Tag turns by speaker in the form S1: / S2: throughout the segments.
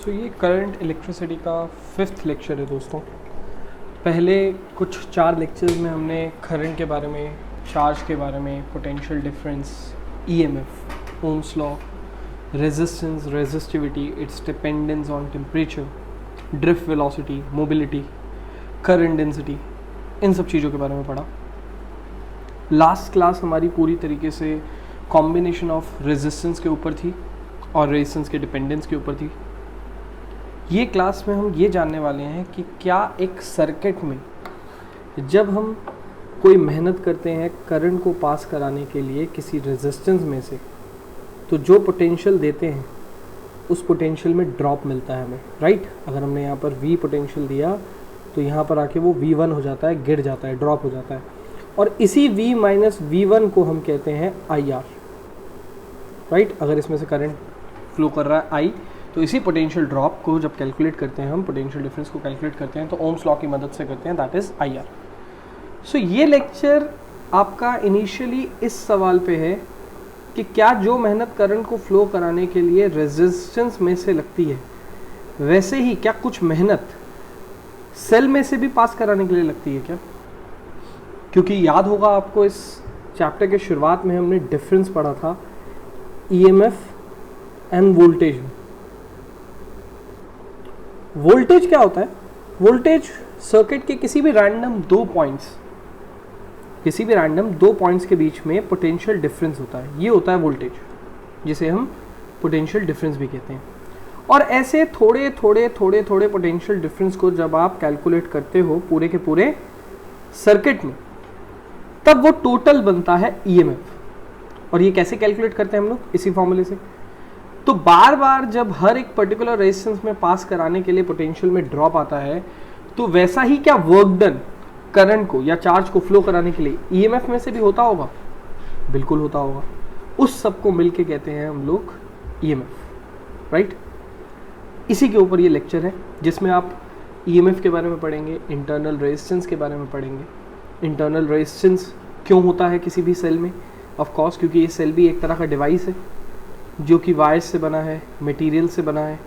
S1: सो ये current electricity का 5th lecture है दोस्तों। पहले कुछ 4 लेक्चर्स में हमने करंट के बारे में, चार्ज के बारे में, potential difference, EMF, ohm's law, resistance, resistivity, its dependence on temperature, drift velocity, mobility, current density, इन सब चीज़ों के बारे में पढ़ा। लास्ट क्लास हमारी पूरी तरीके से कॉम्बिनेशन ऑफ रेजिस्टेंस के ऊपर थी और रेजिस्टेंस के डिपेंडेंस के ऊपर थी। ये क्लास में हम ये जानने वाले हैं कि क्या एक सर्किट में जब हम कोई मेहनत करते हैं करंट को पास कराने के लिए किसी रेजिस्टेंस में से, तो जो पोटेंशियल देते हैं उस पोटेंशियल में ड्रॉप मिलता है हमें, राइट। अगर हमने यहाँ पर V पोटेंशियल दिया तो यहाँ पर आके वो V1 हो जाता है, गिर जाता है, ड्रॉप हो जाता है, और इसी V माइनस V1 को हम कहते हैं IR, राइट। अगर इसमें से करंट फ्लो कर रहा है I, तो इसी पोटेंशियल ड्रॉप को जब कैलकुलेट करते हैं, हम पोटेंशियल डिफरेंस को कैलकुलेट करते हैं तो ओम्स लॉ की मदद से करते हैं, दैट इज़ IR। सो ये लेक्चर आपका इनिशियली इस सवाल पे है कि क्या जो मेहनत करंट को फ्लो कराने के लिए रेजिस्टेंस में से लगती है, वैसे ही क्या कुछ मेहनत सेल में से भी पास कराने के लिए लगती है क्या? क्योंकि याद होगा आपको इस चैप्टर के शुरुआत में हमने डिफरेंस पढ़ा था ईएमएफ एंड वोल्टेज में। वोल्टेज क्या होता है? वोल्टेज सर्किट के किसी भी रैंडम दो पॉइंट्स के बीच में पोटेंशियल डिफरेंस होता है, ये होता है वोल्टेज, जिसे हम पोटेंशियल डिफरेंस भी कहते हैं। और ऐसे थोड़े थोड़े पोटेंशियल डिफरेंस को जब आप कैलकुलेट करते हो पूरे के पूरे सर्किट में, तब वो टोटल बनता है ईएमएफ। और ये कैसे कैलकुलेट करते हैं हम लोग? इसी फॉर्मूले से। तो बार बार जब हर एक पर्टिकुलर रेजिस्टेंस में पास कराने के लिए पोटेंशियल में ड्रॉप आता है, तो वैसा ही क्या वर्क डन करंट को या चार्ज को फ्लो कराने के लिए ईएमएफ में से भी होता होगा? बिल्कुल होता होगा। उस सब को मिलके कहते हैं हम लोग ईएमएफ, राइट। इसी के ऊपर ये लेक्चर है जिसमें आप ईएमएफ के बारे में पढ़ेंगे, इंटरनल रेजिस्टेंस के बारे में पढ़ेंगे। इंटरनल रेजिस्टेंस क्यों होता है किसी भी सेल में? ऑफ कोर्स क्योंकि ये सेल भी एक तरह का डिवाइस है जो कि वायर्स से बना है, मटेरियल से बना है।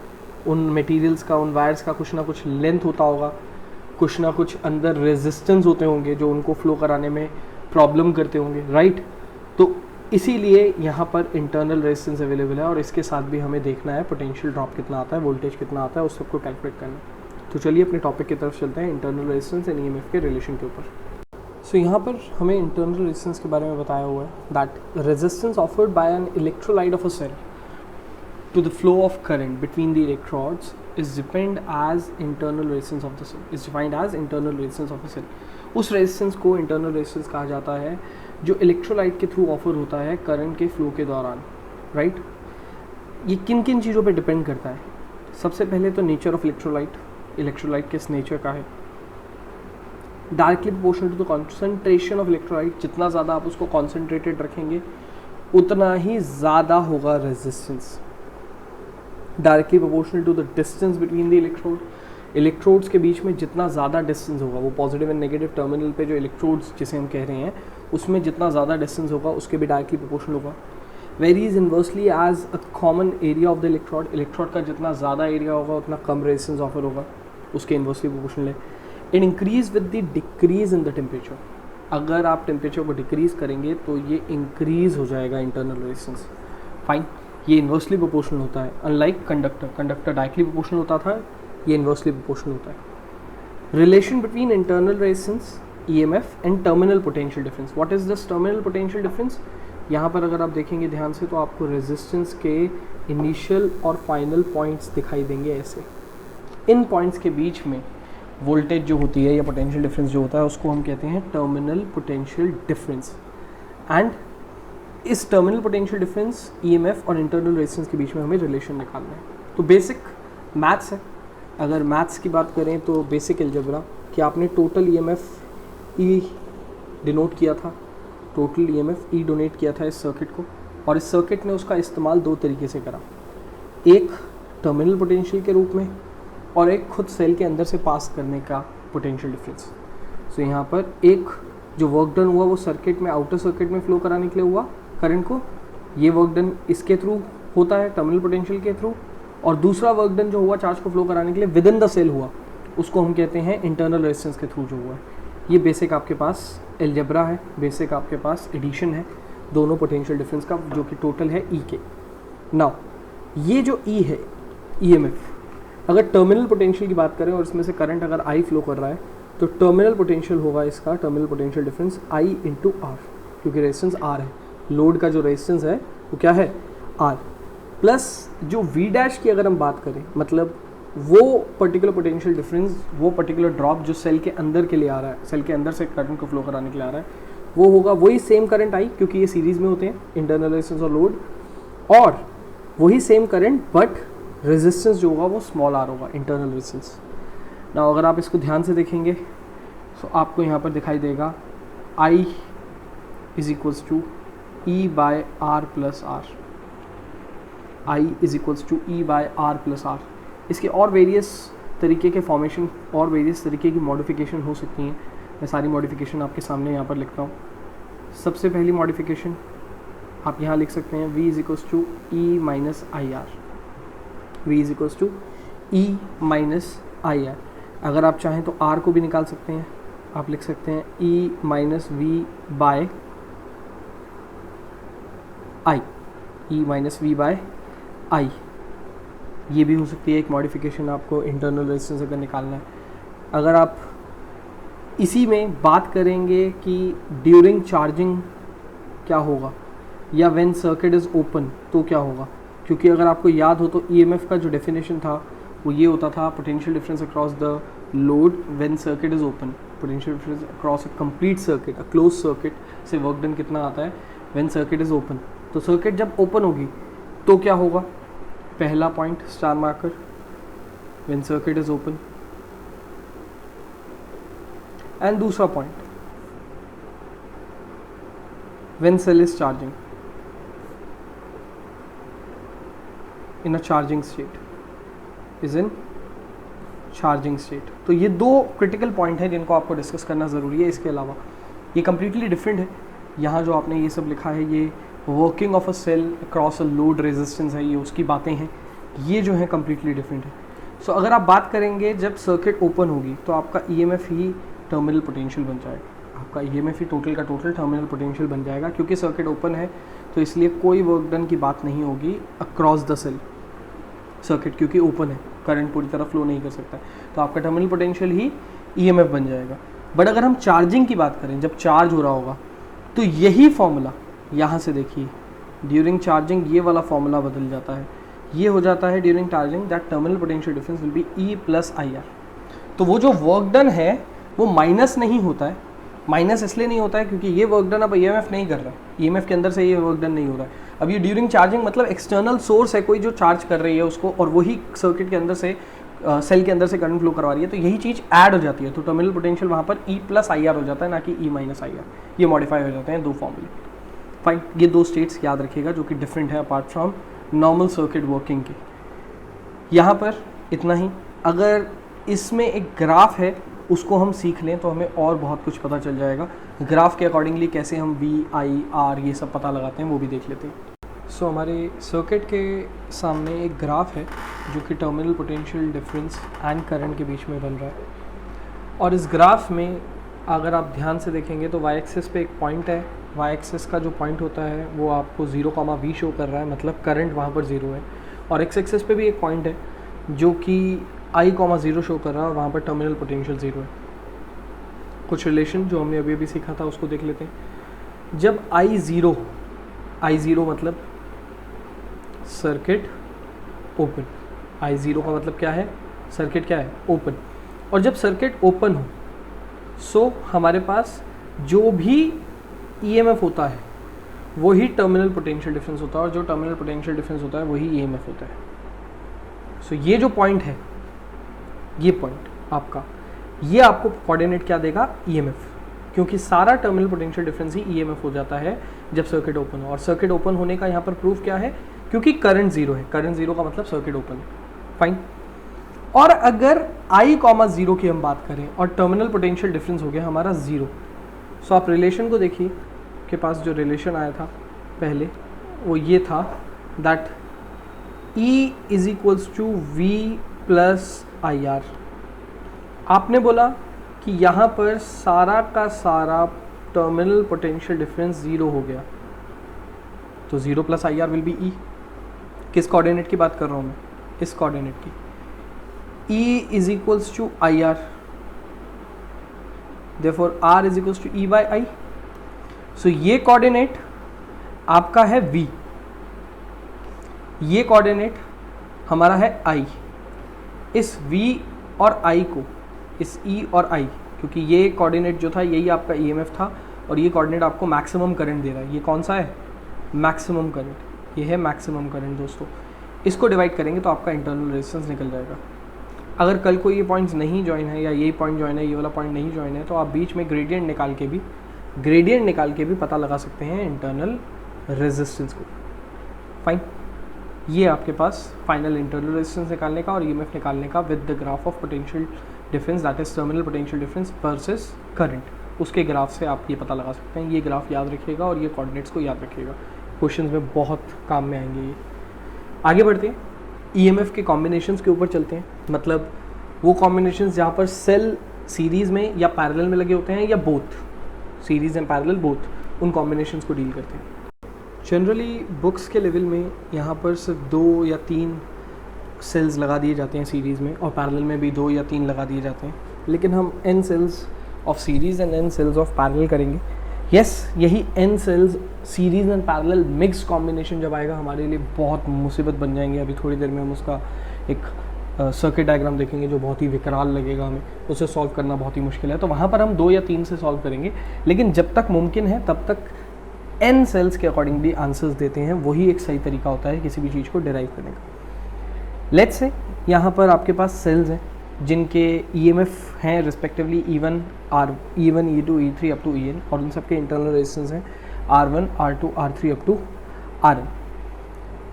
S1: उन मटेरियल्स का, उन वायर्स का कुछ ना कुछ लेंथ होता होगा, कुछ ना कुछ अंदर रेजिस्टेंस होते होंगे जो उनको फ्लो कराने में प्रॉब्लम करते होंगे, राइट। तो इसीलिए यहाँ पर इंटरनल रेजिस्टेंस अवेलेबल है, और इसके साथ भी हमें देखना है पोटेंशियल ड्रॉप कितना आता है, वोल्टेज कितना आता है, उस सबको कैलकुलेट करना है। तो चलिए अपने टॉपिक की तरफ चलते हैं, इंटरनल रेजिस्टेंस एंड ईएमएफ के रिलेशन के ऊपर। सो यहाँ पर हमें इंटरनल रेजिस्टेंस के बारे में बताया हुआ है that resistance offered by an electrolyte of a cell to the flow of current between the electrodes is defined as internal resistance of the cell, is defined as internal resistance of a cell। उस resistance को internal resistance कहा जाता है जो electrolyte के through offer होता है current के फ्लो के दौरान, राइट। ये किन किन चीज़ों पे डिपेंड करता है? सबसे पहले तो नेचर ऑफ इलेक्ट्रोलाइट, इलेक्ट्रोलाइट किस नेचर का है। Directly proportional to the concentration of electrolyte, जितना ज़्यादा आप उसको कॉन्सेंट्रेटेड रखेंगे उतना ही ज़्यादा होगा resistance. Directly proportional to the distance between the electrodes के बीच में जितना ज़्यादा डिस्टेंस होगा, वो पॉजिटिव एंड नेगेटिव टर्मिनल पे जो इलेक्ट्रोड्स जिसे हम कह रहे हैं, उसमें जितना ज़्यादा डिस्टेंस होगा उसके भी डायरेक्टली प्रोपोर्शनल होगा। Varies inversely as a common area of the electrode का जितना ज़्यादा एरिया होगा उतना कम रेजिस्टेंस ऑफर होगा, उसके इन्वर्सली प्रोपोर्शनल है। It increase with the decrease in the temperature. अगर आप टेम्परेचर को डिक्रीज करेंगे तो ये इंक्रीज हो जाएगा इंटरनल रेजिस्टेंस, फाइन। ये इन्वर्सली प्रोपोर्शनल होता है, अनलाइक कंडक्टर डायरेक्टली प्रोपोर्शनल होता था, ये इन्वर्सली प्रोपोर्शनल होता है। Relation between internal resistance, EMF and terminal potential difference. What is this terminal potential difference? यहाँ पर अगर आप देखेंगे ध्यान से तो आपको रेजिस्टेंस के इनिशियल और फाइनल पॉइंट्स दिखाई देंगे ऐसे। इन पॉइंट्स के बीच में वोल्टेज जो होती है या पोटेंशियल डिफरेंस जो होता है उसको हम कहते हैं टर्मिनल पोटेंशियल डिफरेंस। एंड इस टर्मिनल पोटेंशियल डिफरेंस, ईएमएफ और इंटरनल रेजिस्टेंस के बीच में हमें रिलेशन निकालना है। तो बेसिक मैथ्स है। अगर मैथ्स की बात करें तो बेसिक अलजेब्रा कि आपने टोटल ईएमएफ ई डिनोट किया था, टोटल ईएमएफ ई डोनेट किया था इस सर्किट को, और इस सर्किट ने उसका इस्तेमाल दो तरीके से करा, एक टर्मिनल पोटेंशियल के रूप में और एक खुद सेल के अंदर से पास करने का पोटेंशियल डिफरेंस। सो यहाँ पर एक जो वर्क डन हुआ वो सर्किट में, आउटर सर्किट में फ्लो कराने के लिए हुआ करंट को, ये वर्क डन इसके थ्रू होता है टर्मिनल पोटेंशियल के थ्रू, और दूसरा वर्क डन जो हुआ चार्ज को फ्लो कराने के लिए विद इन द सेल हुआ, उसको हम कहते हैं इंटरनल रेजिस्टेंस के थ्रू जो हुआ है। ये बेसिक आपके पास एलजेब्रा है, बेसिक आपके पास एडिशन है दोनों पोटेंशियल डिफरेंस का, जो कि टोटल है ई के। नाउ ये जो ई है ईएमएफ, अगर टर्मिनल पोटेंशियल की बात करें और इसमें से करंट अगर आई फ्लो कर रहा है तो टर्मिनल पोटेंशियल होगा इसका, terminal potential difference I into r, क्योंकि रेजिस्टेंस आर है, लोड का जो रेजिस्टेंस है वो क्या है आर, प्लस जो वी डैश की अगर हम बात करें, मतलब वो पर्टिकुलर पोटेंशियल डिफरेंस, वो पर्टिकुलर ड्रॉप जो सेल के अंदर के लिए आ रहा है, सेल के अंदर से करंट को फ्लो कराने के लिए आ रहा है, वो होगा वही सेम करंट आई, क्योंकि ये सीरीज में होते हैं इंटरनल रेजिस्टेंस और लोड, और वही सेम करंट बट रेजिस्टेंस जो होगा वो स्मॉल आर होगा, इंटरनल रेजिस्टेंस। ना अगर आप इसको ध्यान से देखेंगे तो आपको यहाँ पर दिखाई देगा I is equals to E by are plus r, I is equals to E by are plus r. इसके और वेरियस तरीके के फॉर्मेशन और वेरियस तरीके की मॉडिफिकेशन हो सकती हैं, मैं सारी मॉडिफिकेशन आपके सामने यहाँ पर लिखता हूँ। सबसे पहली मॉडिफिकेशन आप यहाँ लिख सकते हैं V is equals to E minus I r, V is equals to E minus I r. अगर आप चाहें तो R को भी निकाल सकते हैं, आप लिख सकते हैं E minus V by I, E minus V by I, ये भी हो सकती है एक मॉडिफिकेशन आपको इंटरनल रेजिस्टेंस अगर निकालना है। अगर आप इसी में बात करेंगे कि ड्यूरिंग चार्जिंग क्या होगा या व्हेन सर्किट इज़ ओपन तो क्या होगा, क्योंकि अगर आपको याद हो तो ईएमएफ का जो डेफिनेशन था वो ये होता था potential difference across the load when circuit is open, potential difference across a complete circuit, a close circuit से वर्क डन कितना आता है व्हेन सर्किट इज़ ओपन। तो सर्किट जब ओपन होगी तो क्या होगा, पहला point star marker when circuit is open, and दूसरा point when cell is charging in a charging state, is in charging state. तो ये दो क्रिटिकल पॉइंट हैं जिनको आपको डिस्कस करना ज़रूरी है। इसके अलावा ये कम्प्लीटली डिफरेंट है, यहाँ जो आपने ये सब लिखा है ये working of a cell across a load resistance है, ये उसकी बातें हैं, ये जो है कम्प्लीटली डिफरेंट है। सो अगर आप बात करेंगे जब सर्किट ओपन होगी तो आपका ईएमएफ ही टर्मिनल पोटेंशियल बन जाएगा, आपका ईएमएफ ही टोटल का टोटल टर्मिनल पोटेंशियल बन जाएगा, क्योंकि सर्किट ओपन है तो इसलिए कोई वर्क डन की बात नहीं होगी अक्रॉस द सेल, सर्किट क्योंकि ओपन है, करंट पूरी तरह फ्लो नहीं कर सकता है, तो आपका टर्मिनल पोटेंशियल ही ईएमएफ बन जाएगा। बट अगर हम चार्जिंग की बात करें, जब चार्ज हो रहा होगा तो यही फॉर्मूला यहाँ से देखिए, ड्यूरिंग चार्जिंग ये वाला फॉर्मूला बदल जाता है, ये हो जाता है during charging that terminal potential difference will be E plus I r. तो वो जो वर्क डन है वो माइनस नहीं होता है, माइनस इसलिए नहीं होता है क्योंकि ये वर्क डन अब ईएमएफ नहीं कर रहा है, ईएमएफ के अंदर से ये वर्क डन नहीं हो रहा है। अब ये ड्यूरिंग चार्जिंग मतलब एक्सटर्नल सोर्स है कोई जो चार्ज कर रही है उसको, और वही सर्किट के अंदर से सेल के अंदर से करंट फ्लो करवा रही है, तो यही चीज़ ऐड हो जाती है, तो टर्मिनल पोटेंशियल वहाँ पर ई प्लस आई आर हो जाता है, ना कि ई माइनस आई आर। ये मॉडिफाई हो जाते हैं दो फॉर्मूले। फाइन, ये दो स्टेट्स याद रखिएगा जो कि डिफरेंट है apart from normal circuit working के। यहाँ पर इतना ही। अगर इसमें एक ग्राफ है उसको हम सीख लें तो हमें और बहुत कुछ पता चल जाएगा। ग्राफ के अकॉर्डिंगली कैसे हम वी आई आर ये सब पता लगाते हैं वो भी देख लेते हैं। सो हमारे सर्किट के सामने एक ग्राफ है जो कि terminal potential difference and current के बीच में बन रहा है, और इस ग्राफ में अगर आप ध्यान से देखेंगे तो वाई एक्सिस पे एक पॉइंट है, वाई एक्सिस का जो पॉइंट होता है वो आपको 0, V शो कर रहा है, मतलब करंट वहाँ पर 0 है, और एक्स एक्सिस पे भी एक पॉइंट है जो कि I,0 शो कर रहा है और वहाँ पर टर्मिनल पोटेंशियल 0 है। कुछ रिलेशन जो हमने अभी अभी सीखा था उसको देख लेते हैं। जब I0 मतलब सर्किट ओपन, I0 का मतलब क्या है, सर्किट क्या है, ओपन। और जब सर्किट ओपन हो सो हमारे पास जो भी ईएमएफ होता है वही टर्मिनल पोटेंशियल डिफरेंस होता है, और जो टर्मिनल पोटेंशियल डिफरेंस होता है वही ईएमएफ होता है। सो ये जो पॉइंट है, ये पॉइंट आपका, ये आपको कोऑर्डिनेट क्या देगा, ईएमएफ, क्योंकि सारा टर्मिनल पोटेंशियल डिफरेंस ही ईएमएफ हो जाता है जब सर्किट ओपन हो। और सर्किट ओपन होने का यहाँ पर प्रूफ क्या है, क्योंकि करंट 0 है, करंट 0 का मतलब सर्किट ओपन है। फाइन। और अगर I,0 की हम बात करें और टर्मिनल पोटेंशियल डिफरेंस हो गया हमारा 0, सो आप रिलेशन को देखिए, के पास जो रिलेशन आया था पहले वो ये था that E is equals to V plus I r. आपने बोला कि यहाँ पर सारा का सारा टर्मिनल पोटेंशियल डिफरेंस 0 हो गया, तो 0 plus I R will B E। किस कोऑर्डिनेट की बात कर रहा हूँ मैं? इस कोऑर्डिनेट की। E is equals to I R, therefore R is equals to E by I. So ये कोऑर्डिनेट आपका है V, ये कोऑर्डिनेट हमारा है I। इस V और I को, इस E और I, क्योंकि ये कोऑर्डिनेट जो था यही आपका EMF था और ये कोऑर्डिनेट आपको मैक्सिमम करंट दे रहा है। ये कौन सा है? Maximum current. ये है मैक्सिमम करंट दोस्तों। इसको डिवाइड करेंगे तो आपका इंटरनल रेजिस्टेंस निकल जाएगा। अगर कल को ये पॉइंट्स नहीं ज्वाइन है या ये पॉइंट ज्वाइन है, ये वाला पॉइंट नहीं ज्वाइन है, तो आप बीच में ग्रेडियंट निकाल के भी पता लगा सकते हैं इंटरनल रेजिस्टेंस को। फाइन, ये आपके पास फाइनल इंटरनल रेजिस्टेंस निकालने का और ईएमएफ निकालने का with the graph of potential difference, that is terminal potential difference versus current. उसके ग्राफ से आप ये पता लगा सकते हैं। ये ग्राफ याद रखिएगा और ये कोऑर्डिनेट्स को याद रखिएगा, क्वेश्चंस में बहुत काम में आएंगे ये। आगे बढ़ते हैं, ईएमएफ के कॉम्बिनेशंस के ऊपर चलते हैं। मतलब वो कॉम्बिनेशंस जहाँ पर सेल सीरीज़ में या पैरेलल में लगे होते हैं या both, series and parallel both, उन कॉम्बिनेशंस को डील करते हैं। जनरली बुक्स के लेवल में यहाँ पर सिर्फ 2 या 3 सेल्स लगा दिए जाते हैं सीरीज़ में, और पैरेलल में भी 2 या 3 लगा दिए जाते हैं, लेकिन हम n cells of series and n cells of parallel करेंगे। यस, यही n cells series and parallel mix combination जब आएगा हमारे लिए बहुत मुसीबत बन जाएंगे। अभी थोड़ी देर में हम उसका एक सर्किट डायग्राम देखेंगे जो बहुत ही विकराल लगेगा हमें, उसे सॉल्व करना बहुत ही मुश्किल है। तो वहाँ पर हम 2 या 3 से सॉल्व करेंगे, लेकिन जब तक मुमकिन है तब तक n सेल्स के अकॉर्डिंगली आंसर्स देते हैं, वही एक सही तरीका होता है किसी भी चीज़ को डिराइव करने का। लेट्स से यहाँ पर आपके पास सेल्स हैं जिनके EMF हैं respectively E1, E2, E3 up to EN, और उन सबके इंटरनल रेजिस्टेंस हैं R1, R2, R3 up to RN।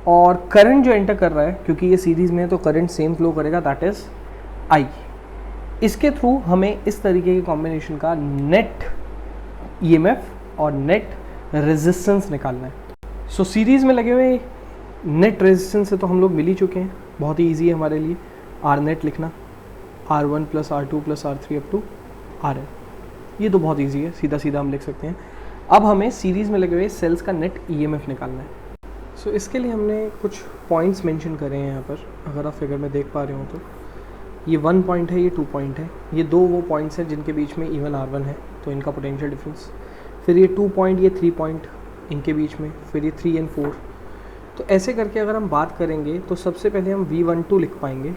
S1: और करंट जो एंटर कर रहा है, क्योंकि ये सीरीज़ में है तो करंट सेम फ्लो करेगा, दैट इज़ I। इसके थ्रू हमें इस तरीके के कॉम्बिनेशन का नेट EMF और नेट रेजिस्टेंस निकालना है। सो सीरीज़ में लगे हुए नेट रेजिस्टेंस से तो हम लोग मिल ही चुके हैं, बहुत ही ईजी है हमारे लिए R नेट लिखना, R1 plus R2 plus R3 up to RN। ये तो बहुत ईजी है, सीधा सीधा हम लिख सकते हैं। अब हमें सीरीज़ में लगे हुए सेल्स का नेट EMF निकालना है। सो इसके लिए हमने कुछ पॉइंट्स मेंशन करे हैं यहाँ पर, अगर आप फिगर में देख पा रहे हो तो ये 1 पॉइंट है, ये 2 पॉइंट है, ये 2 वो पॉइंट्स हैं जिनके बीच में E1 R1 है, तो इनका पोटेंशियल डिफरेंस। फिर ये 2 पॉइंट, ये 3 पॉइंट इनके बीच में, फिर ये 3 and 4। तो ऐसे करके अगर हम बात करेंगे तो सबसे पहले हम V12 लिख पाएंगे,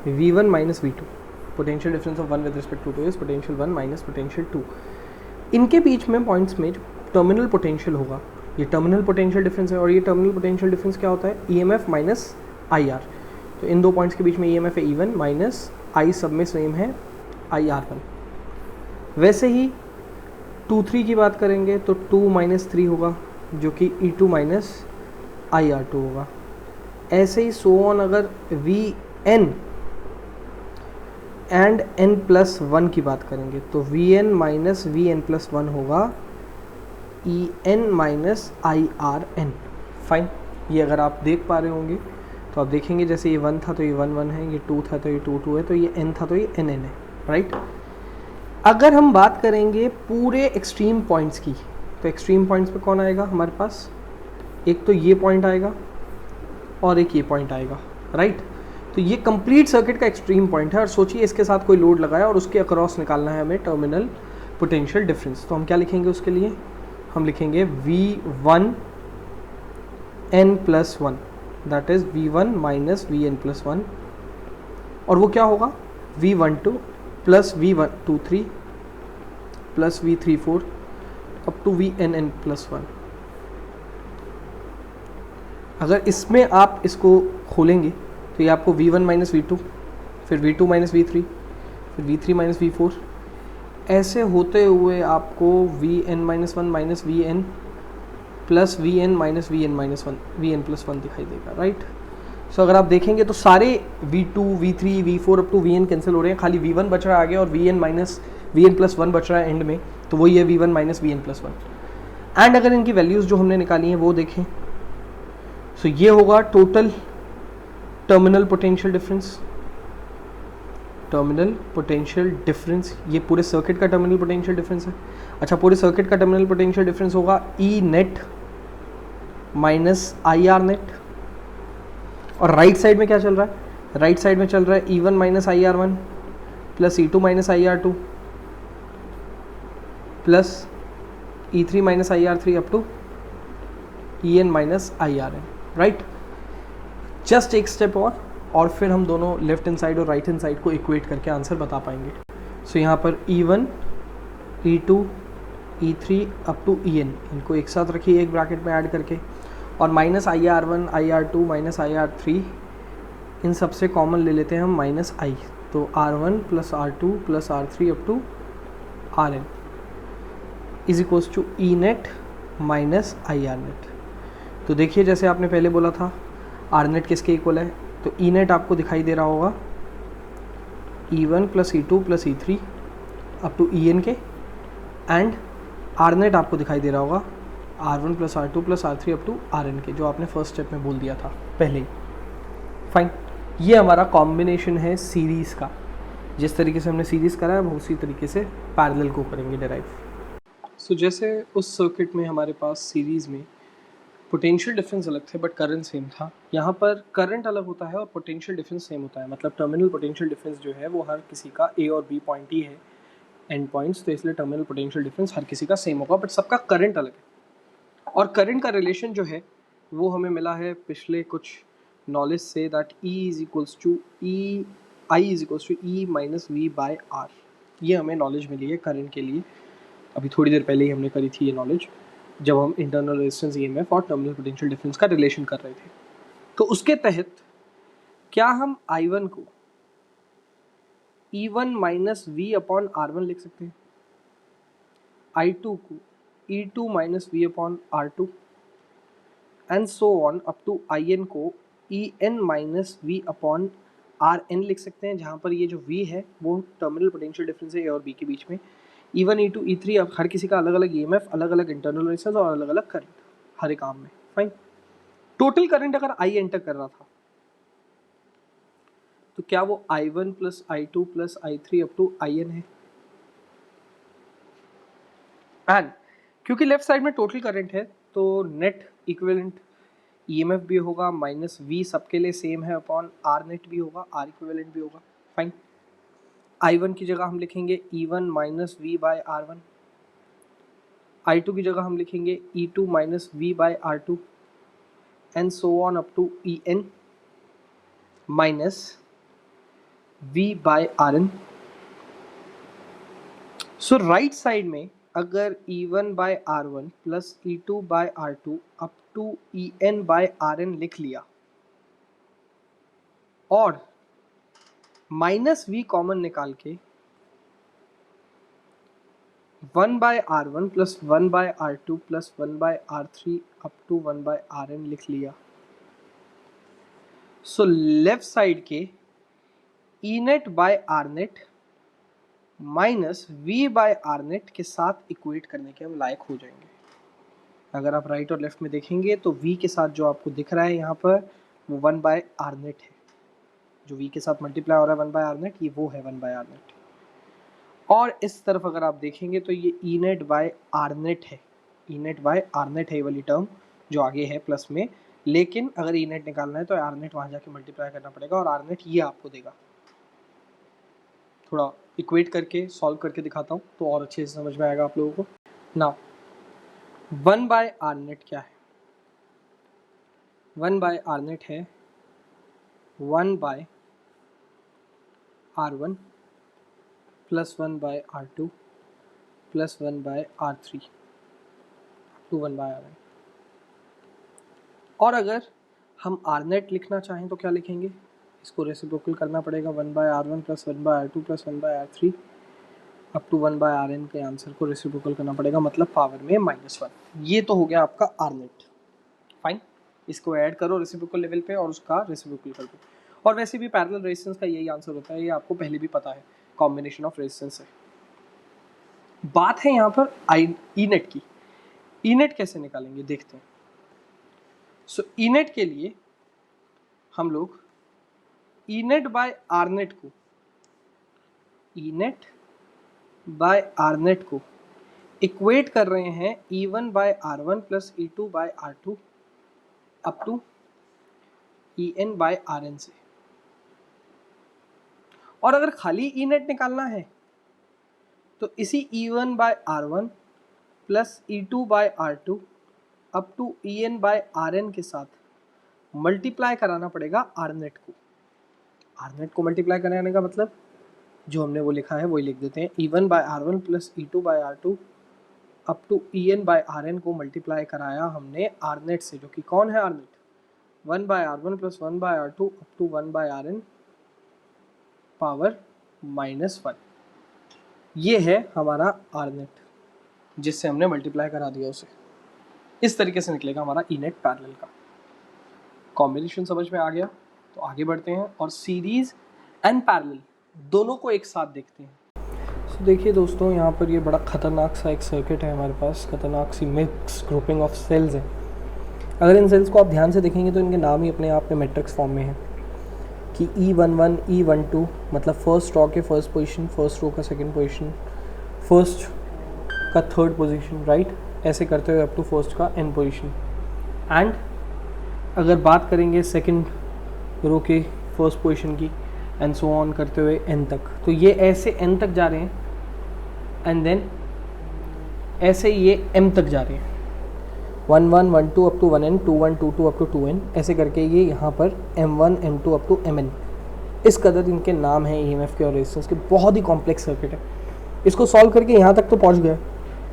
S1: V1 minus V2, potential difference of 1 with respect to 2 is potential 1 minus potential 2। इनके बीच में पॉइंट्स में टर्मिनल पोटेंशियल होगा, ये टर्मिनल पोटेंशियल डिफरेंस है, और ये टर्मिनल पोटेंशियल डिफरेंस क्या होता है? EMF minus IR। तो इन 2 पॉइंट्स के बीच में EMF है E1 माइनस I, सब में सेम है IR1। वैसे ही 2-3 की बात करेंगे तो 2 माइनस 3 होगा, जो कि E2 माइनस IR2 होगा। ऐसे ही सो ऑन, अगर Vn एंड n प्लस 1 की बात करेंगे तो Vn माइनस Vn प्लस 1 होगा En माइनस IRn। फाइन, ये अगर आप देख पा रहे होंगे तो आप देखेंगे जैसे ये 1 था तो ये 1 1 है, ये 2 था तो ये 2 2 है, तो ये n था तो ये n n है, राइट। अगर हम बात करेंगे पूरे एक्सट्रीम पॉइंट्स की, तो एक्सट्रीम पॉइंट्स पे कौन आएगा हमारे पास? एक तो ये पॉइंट आएगा और एक ये पॉइंट आएगा, राइट। तो ये कंप्लीट सर्किट का एक्सट्रीम पॉइंट है, और सोचिए इसके साथ कोई लोड लगाया और उसके अक्रॉस निकालना है हमें टर्मिनल पोटेंशियल डिफरेंस। तो हम क्या लिखेंगे उसके लिए? हम लिखेंगे V1 n plus 1, that is V1 minus Vn plus 1, और वो क्या होगा? V12 plus V23 plus V34 up to Vnn plus 1। अगर इसमें आप इसको खोलेंगे तो ये आपको V1 माइनस V2, फिर V2 माइनस V3, फिर V3 माइनस V4, ऐसे होते हुए आपको Vn minus 1 minus Vn plus Vn minus Vn minus 1, Vn plus 1 दिखाई देगा, राइट। सो अगर आप देखेंगे तो सारे V2, V3, V4 up to Vn cancel हो रहे हैं, खाली V1 बच रहा है आगे और Vn माइनस Vn प्लस 1 बच रहा है एंड में, तो वही है V1 minus Vn plus 1। And अगर इनकी वैल्यूज़ जो हमने निकाली हैं वो देखें, सो ये होगा total terminal potential difference. Terminal potential difference, ये पूरे सर्किट का टर्मिनल पोटेंशियल डिफरेंस है। अच्छा, पूरे सर्किट का टर्मिनल पोटेंशियल डिफरेंस होगा E net minus I R net. और राइट साइड में क्या चल रहा है? राइट साइड में चल रहा है E one minus I R one plus E two minus I R two plus E three minus I R three up to E N minus I R N, right. Just एक step और फिर हम दोनों left hand side और right hand side को equate करके answer बता पाएंगे। सो यहाँ पर E one, E two, E three up to E N, इनको एक साथ रखिए एक ब्रैकेट में ऐड करके, और minus I R one, I R two, minus I R three, इन सब से कॉमन ले लेते हैं हम माइनस आई, तो R one plus R two plus R three up to R N is equals to E net minus I R net. तो देखिए, जैसे आपने पहले बोला था आर नेट किसके इक्वल है, तो ई नेट आपको दिखाई दे रहा होगा E one plus E two plus E three up to E N के, एंड आर नेट आपको दिखाई दे रहा होगा R one plus R two plus R three up to R N के, जो आपने फर्स्ट स्टेप में बोल दिया था पहले ही। फाइन, ये हमारा कॉम्बिनेशन है सीरीज़ का। जिस तरीके से हमने सीरीज़ करा है वो उसी तरीके से पैरेलल को करेंगे डिराइव। सो जैसे उस सर्किट में हमारे पास सीरीज़ में पोटेंशियल डिफरेंस अलग थे बट करंट सेम था, यहाँ पर करंट अलग होता है और पोटेंशियल डिफरेंस सेम होता है। मतलब टर्मिनल पोटेंशियल डिफरेंस जो है वो हर किसी का ए और बी पॉइंट ही है, एंड पॉइंट्स, तो इसलिए टर्मिनल पोटेंशियल डिफरेंस हर किसी का सेम होगा, बट सबका करंट अलग है। और करंट का रिलेशन जो है वो हमें मिला है पिछले कुछ नॉलेज से, that E is equals to E, I is equals to E minus V by R. ये हमें नॉलेज मिली है करंट के लिए, अभी थोड़ी देर पहले ही हमने करी थी ये नॉलेज, जब हम इंटरनल रेजिस्टेंस ईएमएफ और टर्मिनल पोटेंशियल डिफरेंस का रिलेशन कर रहे थे। तो उसके तहत क्या हम I1 को E1 minus V upon R1 लिख सकते हैं, I2 को E2 minus V upon R2, and so on up to IN को EN minus V upon RN लिख सकते हैं, जहाँ पर ये जो V है वो टर्मिनल पोटेंशियल डिफरेंस है A और B के बीच में। E1, E2, E3 अब हर किसी का अलग अलग EMF, अलग अलग इंटरनल रेजिस्टेंस और अलग अलग करंट हर एक आर्म में। फाइन, टोटल करंट अगर I एंटर कर रहा था तो क्या वो I1 plus I2 plus I3 up to IN है? एंड क्योंकि लेफ्ट साइड में टोटल करंट है तो नेट इक्विवेलेंट EMF भी होगा माइनस V सबके लिए सेम है अपॉन R नेट भी होगा, R इक्विवेलेंट भी होगा। फाइन, I1 की जगह हम लिखेंगे E1 minus V bye R1, I2 की जगह हम लिखेंगे E2 minus V by R2, and so on up to EN minus V by RN। So right side में अगर E1 by R1 plus E2 by R2 up to EN by RN लिख लिया और minus V common निकाल के 1 by R1 plus 1 by R2 plus 1 by R3 up to 1 by RN लिख लिया, so left side के E net by R net minus V by R net के साथ इक्वेट करने के हम लायक हो जाएंगे। अगर आप राइट और लेफ्ट में देखेंगे तो V के साथ जो आपको दिख रहा है यहाँ पर वो 1 बाय R नेट है, जो V के साथ मल्टीप्लाई हो रहा है 1 बाय R नेट, ये वो है 1 बाय R नेट। और इस तरफ अगर आप देखेंगे तो ये E net by R net है, E net by R net है ये वाली टर्म जो आगे है प्लस में, लेकिन अगर E नेट निकालना है तो R नेट वहाँ जाके मल्टीप्लाई करना पड़ेगा और R नेट ये आपको देगा। थोड़ा इक्वेट करके सॉल्व करके दिखाता हूँ तो और अच्छे से समझ में आएगा आप लोगों को। नाउ 1 बाय R नेट क्या है? 1 बाय R नेट है 1 by R1 plus 1 by R2 plus 1 by R3 to 1 by RN। और अगर हम R नेट लिखना चाहें तो क्या लिखेंगे? इसको रेसिप्रोकल करना पड़ेगा 1 by R1 plus 1 by R2 plus 1 by R3 up to 1 by RN के आंसर को रेसिप्रोकल करना पड़ेगा, मतलब पावर में -1। ये तो हो गया आपका R नेट। फाइन, इसको ऐड करो रेसिप्रोकल लेवल पे और उसका रेसिप्रोकल कर दो। और वैसे भी पैरेलल रेजिस्टेंस का यही आंसर होता है, ये आपको पहले भी पता है, कॉम्बिनेशन ऑफ रेजिस्टेंस है। बात है यहाँ पर ई नेट की। ई नेट कैसे निकालेंगे देखते हैं। सो ई नेट के लिए हम लोग E net by R net को इक्वेट कर रहे हैं E1 by R1 plus E2 by R2 up to En by Rn से। और अगर खाली ई नेट निकालना है तो इसी E1 by R1 plus E2 by R2 up to En by Rn के साथ मल्टीप्लाई कराना पड़ेगा आर नेट को। आर नेट को मल्टीप्लाई कराने का मतलब जो हमने वो लिखा है वही लिख देते हैं। E1 by R1 plus E2 by R2 up to En by Rn को मल्टीप्लाई कराया हमने आर नेट से, जो कि कौन है R net? 1 by R1 plus 1 by R2 up to 1 by Rn power -1। ये है हमारा आर नेट, जिससे हमने मल्टीप्लाई करा दिया उसे। इस तरीके से निकलेगा हमारा ई नेट पैरेलल का। कॉम्बिनेशन समझ में आ गया? तो आगे बढ़ते हैं और सीरीज एंड पैरेलल दोनों को एक साथ देखते हैं। तो देखिए दोस्तों, यहाँ पर ये बड़ा ख़तरनाक सा एक सर्किट है हमारे पास, ख़तरनाक सी मिक्स ग्रुपिंग ऑफ सेल्स है। अगर इन सेल्स को आप ध्यान से देखेंगे तो इनके नाम ही अपने आप में मैट्रिक्स फॉर्म में है कि E11 E12 मतलब फर्स्ट रो के फर्स्ट पोजीशन, फर्स्ट रो का सेकंड पोजीशन, फर्स्ट का थर्ड पोजीशन, राइट, ऐसे करते हुए अप टू फर्स्ट का एन पोजीशन। एंड अगर बात करेंगे सेकंड रो के फर्स्ट पोजीशन की एंड सो ऑन करते हुए एन तक, तो ये ऐसे एन तक जा रहे हैं एंड देन ऐसे ये एम तक जा रहे हैं, 1 1 1 2 up to 1n, 2 1 2 2 up to 2n, ऐसे करके ये यहाँ पर m1 m2 up to mn। इस कदर इनके नाम हैं EMF के और रेजिस्टेंस के। बहुत ही कॉम्प्लेक्स सर्किट है। इसको सॉल्व करके यहाँ तक तो पहुँच गए,